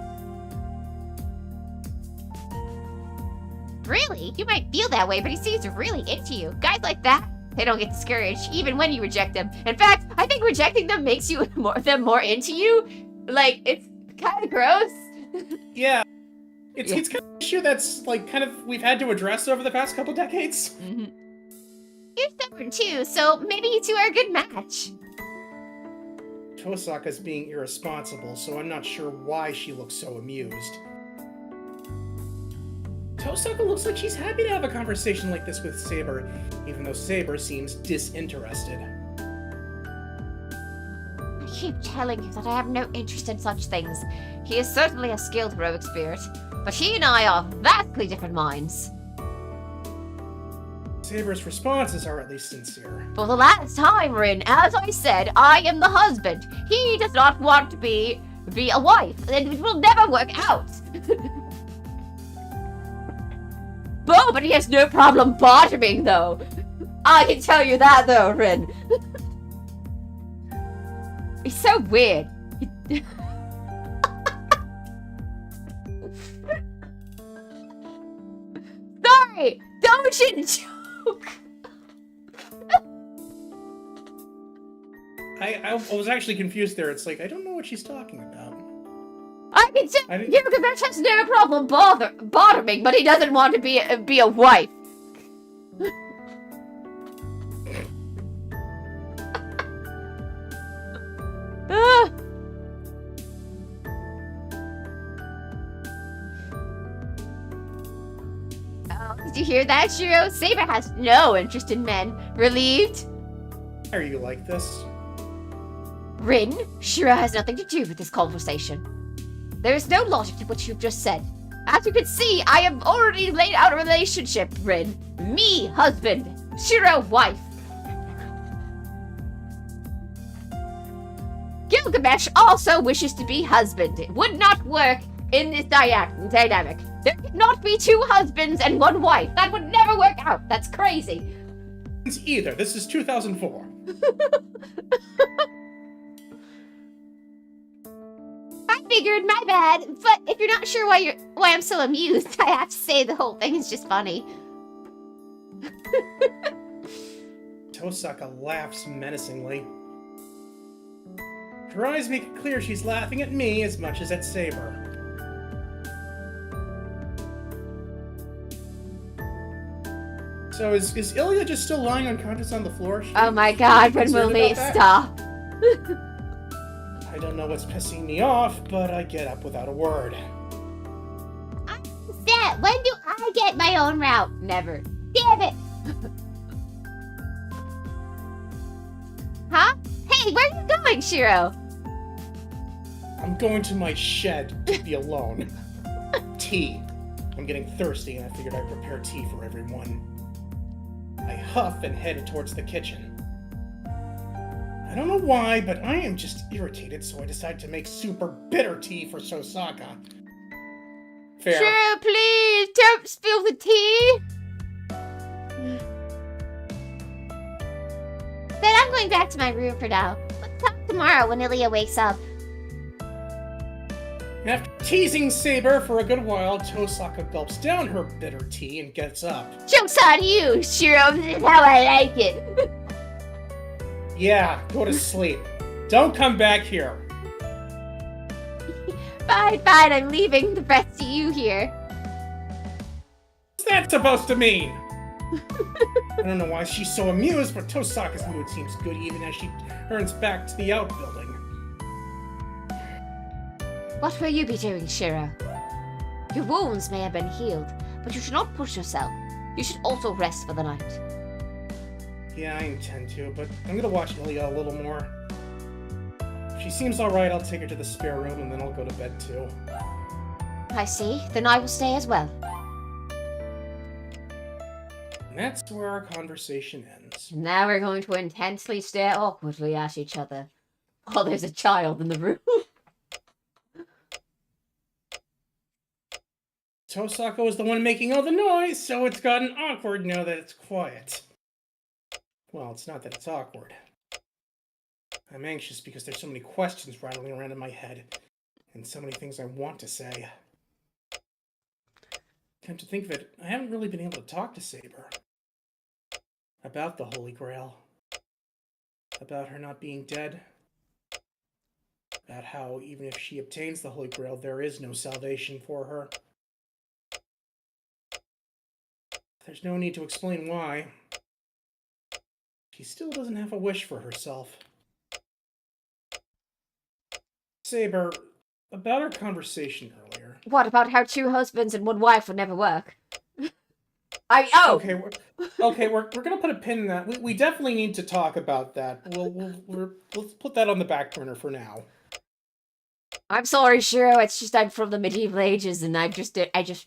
Really? You might feel that way, but he seems really into you. Guys like that, They don't get discouraged, even when you reject them. In fact, I think rejecting them makes them more into you. Like, it's kind of gross. Yeah. It's kind of an issue that's, like, kind of we've had to address over the past couple decades. You're stubborn too, so maybe you two are a good match. Tosaka's being irresponsible, so I'm not sure why she looks so amused. Tosaka looks like she's happy to have a conversation like this with Saber, even though Saber seems disinterested. I keep telling you that I have no interest in such things. He is certainly a skilled heroic spirit, but he and I are vastly different minds. Saber's responses are at least sincere. For the last time, Rin, as I said, I am the husband. He does not want to be a wife, and it will never work out. But he has no problem bottoming, though. I can tell you that, though, Rin. He's so weird. Sorry, don't you joke. I was actually confused there. It's like, I don't know what she's talking about. I can tell Gilgamesh has no problem bottoming, but he doesn't want to be a wife. Oh, did you hear that, Shirou? Saber has no interest in men. Relieved? Are you like this? Rin, Shirou has nothing to do with this conversation. There is no logic to what you've just said. As you can see, I have already laid out a relationship, Rin. Me, husband. Shirou, wife. Gilgamesh also wishes to be husband. It would not work in this dynamic. There cannot be two husbands and one wife. That would never work out. That's crazy. It's either. This is 2004. I figured, my bad. But if you're not sure why I'm so amused, I have to say the whole thing is just funny. Tosaka laughs menacingly. Her eyes make it clear she's laughing at me as much as at Saber. So is Ilya just still lying unconscious on the floor? Oh my god, when will they stop? I don't know what's pissing me off, but I get up without a word. I'm set. When do I get my own route? Never. Damn it! Huh? Hey, where are you going, Shirou? I'm going to my shed to be alone. Tea. I'm getting thirsty and I figured I'd prepare tea for everyone. I huff and head towards the kitchen. I don't know why, but I am just irritated, so I decide to make super bitter tea for Tosaka. Fair. Shirou, please, don't spill the tea. Then I'm going back to my room for now. Let's talk tomorrow when Ilya wakes up. After teasing Saber for a good while, Tosaka gulps down her bitter tea and gets up. Joke's on you, Shirou. This is how I like it. Yeah, go to sleep. Don't come back here. Fine, I'm leaving. The rest of you here. What's that supposed to mean? I don't know why she's so amused, but Tosaka's mood seems good even as she turns back to the outbuilding. What will you be doing, Shirou? Your wounds may have been healed, but you should not push yourself. You should also rest for the night. Yeah, I intend to, but I'm gonna watch Ilya a little more. If she seems alright, I'll take her to the spare room and then I'll go to bed too. I see. Then I will stay as well. And that's where our conversation ends. Now we're going to intensely stare awkwardly at each other. Oh, there's a child in the room. Tosaka was the one making all the noise, so it's gotten awkward now that it's quiet. Well, it's not that it's awkward. I'm anxious because there's so many questions rattling around in my head, and so many things I want to say. Come to think of it, I haven't really been able to talk to Saber. About the Holy Grail. About her not being dead. About how even if she obtains the Holy Grail, there is no salvation for her. There's no need to explain why. She still doesn't have a wish for herself. Saber, about our conversation earlier. What about how 2 husbands and 1 wife would never work? Okay, we're gonna put a pin in that. We definitely need to talk about that. Let's put that on the back burner for now. I'm sorry, Shirou. It's just I'm from the medieval ages, and I just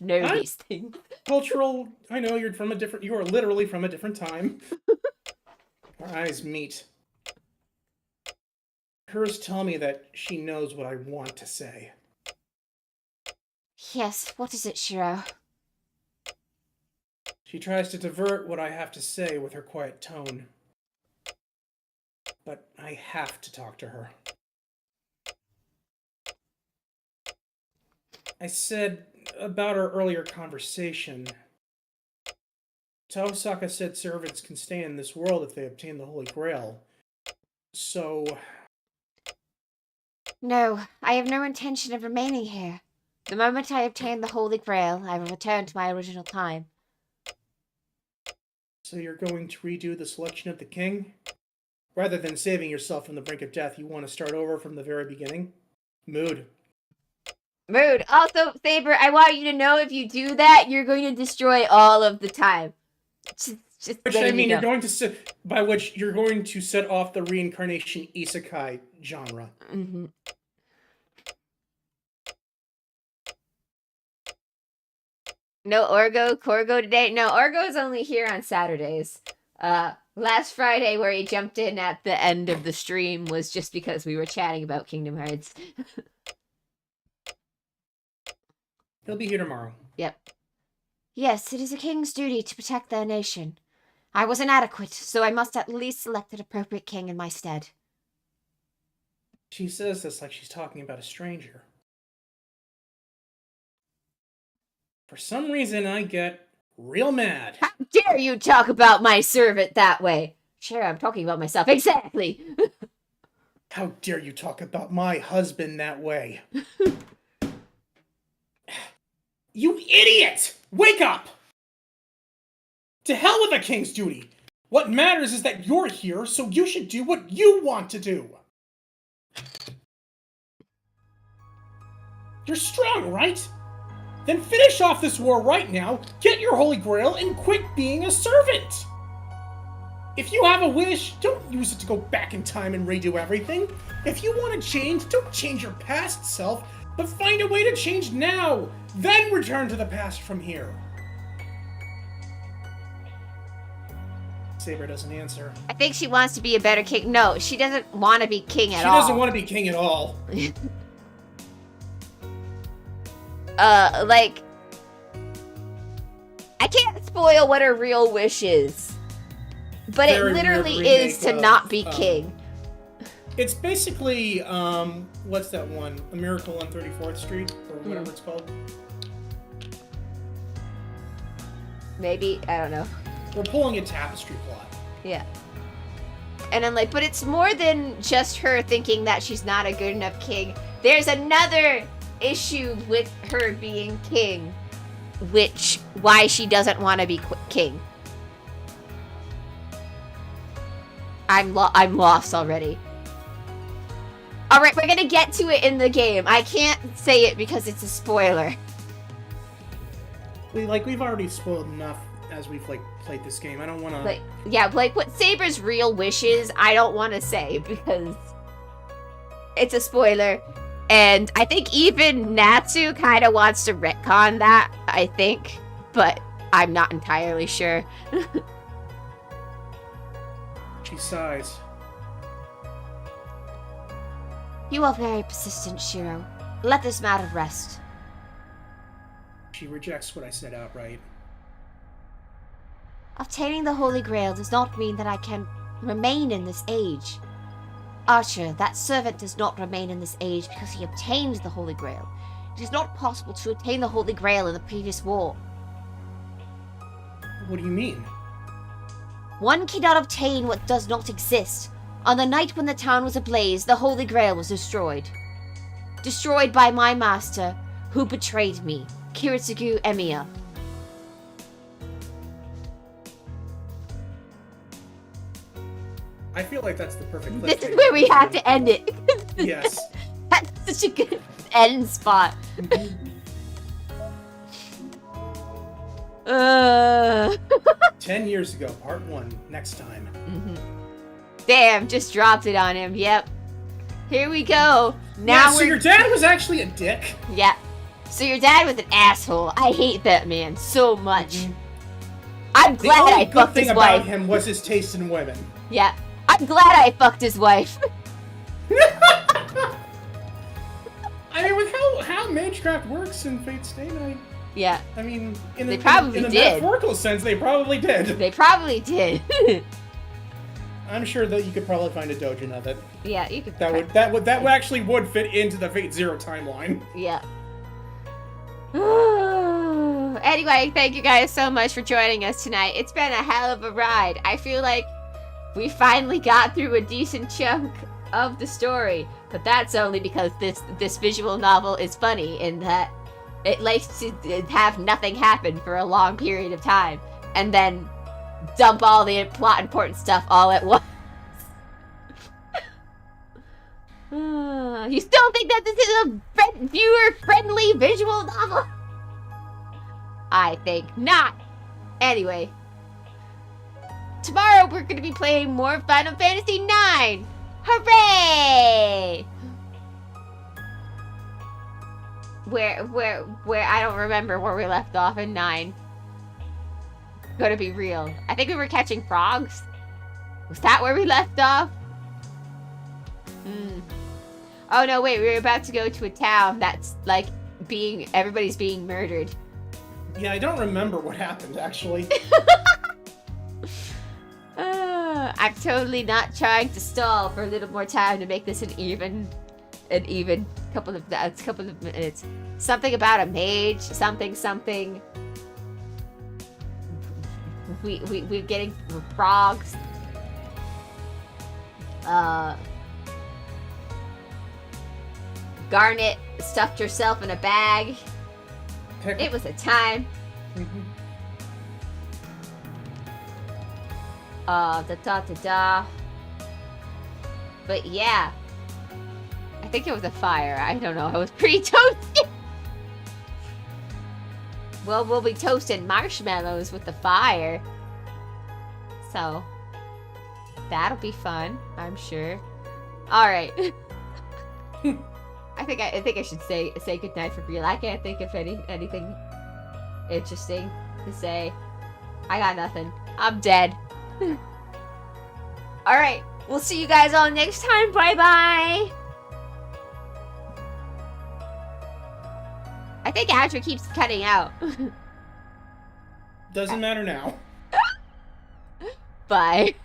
know these things. Cultural. I know you're from a different. You are literally from a different time. Our eyes meet. Hers tell me that she knows what I want to say. Yes, what is it, Shirou? She tries to divert what I have to say with her quiet tone. But I have to talk to her. I said about our earlier conversation. Taosaka said servants can stay in this world if they obtain the Holy Grail. So... No, I have no intention of remaining here. The moment I obtain the Holy Grail, I will return to my original time. So you're going to redo the selection of the king? Rather than saving yourself from the brink of death, you want to start over from the very beginning? Mood. Also, Saber, I want you to know if you do that, you're going to destroy all of the time. Just which I mean, you're going to set off the reincarnation isekai genre. Mm-hmm. No Corgo today? No, Orgo's only here on Saturdays. Last Friday where he jumped in at the end of the stream was just because we were chatting about Kingdom Hearts. He'll be here tomorrow. Yep. Yes, it is a king's duty to protect their nation. I was inadequate, so I must at least select an appropriate king in my stead. She says this like she's talking about a stranger. For some reason, I get real mad. How dare you talk about my servant that way? Sure, I'm talking about myself. Exactly. How dare you talk about my husband that way? You idiot! Wake up! To hell with a king's duty! What matters is that you're here, so you should do what you want to do! You're strong, right? Then finish off this war right now, get your Holy Grail, and quit being a servant! If you have a wish, don't use it to go back in time and redo everything. If you want to change, don't change your past self, but find a way to change now! Then return to the past from here. Saber doesn't answer. I think she wants to be a better king. No, she doesn't want to be king at all. She doesn't want to be king at all. Like... I can't spoil what her real wish is. But Very it literally weird is to remake not be king. It's basically, what's that one? A Miracle on 34th Street? Or whatever it's called. Maybe, I don't know. We're pulling a tapestry plot. Yeah. And I'm like, but it's more than just her thinking that she's not a good enough king. There's another issue with her being king, why she doesn't want to be king. I'm lost already. Alright, we're gonna get to it in the game. I can't say it because it's a spoiler. We've already spoiled enough as we've, played this game. I don't want to... What Saber's real wish is, I don't want to say because it's a spoiler. And I think even Natsu kind of wants to retcon that, I think. But I'm not entirely sure. She sighs. You are very persistent, Shirou. Let this matter rest. She rejects what I said outright. Obtaining the Holy Grail does not mean that I can remain in this age. Archer, that servant does not remain in this age because he obtained the Holy Grail. It is not possible to obtain the Holy Grail in the previous war. What do you mean? One cannot obtain what does not exist. On the night when the town was ablaze, the Holy Grail was destroyed. Destroyed by my master, who betrayed me, Kiritsugu Emiya. I feel like that's the perfect This is where we have to end it. Yes. That's such a good end spot. Uh. 10 years ago, part 1, next time. Damn, just dropped it on him. Yep. Here we go. Now so your dad was actually a dick. Yeah. So your dad was an asshole. I hate that man so much. I'm glad I fucked his wife. The only good thing about him was his taste in women. Yeah. I'm glad I fucked his wife. I mean, with how Magecraft works in Fate Stay Night, Yeah. I mean, in They the, probably in the did. metaphorical sense, they probably did. They probably did. I'm sure that you could probably find a doujin of it. Yeah, you could. That actually would fit into the Fate Zero timeline. Yeah. Anyway, thank you guys so much for joining us tonight. It's been a hell of a ride. I feel like we finally got through a decent chunk of the story, but that's only because this visual novel is funny in that it likes to have nothing happen for a long period of time and then dump all the plot important stuff all at once. You still think that this is a viewer-friendly visual novel? I think not. Anyway, tomorrow we're going to be playing more Final Fantasy IX. Hooray! Where I don't remember where we left off in 9. Gonna be real. I think we were catching frogs. Was that where we left off? Oh no, wait, we were about to go to a town that's like everybody's being murdered. Yeah, I don't remember what happened actually. I'm totally not trying to stall for a little more time to make this an even couple of minutes. Something about a mage, something. We're getting frogs. Garnet stuffed herself in a bag. It was a time. Da. But yeah. I think it was a fire. I don't know. I was pretty toasted. Well, we'll be toasting marshmallows with the fire. So, that'll be fun, I'm sure. Alright. I think I should say goodnight for real. I can't think of anything interesting to say. I got nothing. I'm dead. Alright, we'll see you guys all next time. Bye-bye! I think Asher keeps cutting out. Doesn't matter now. Bye.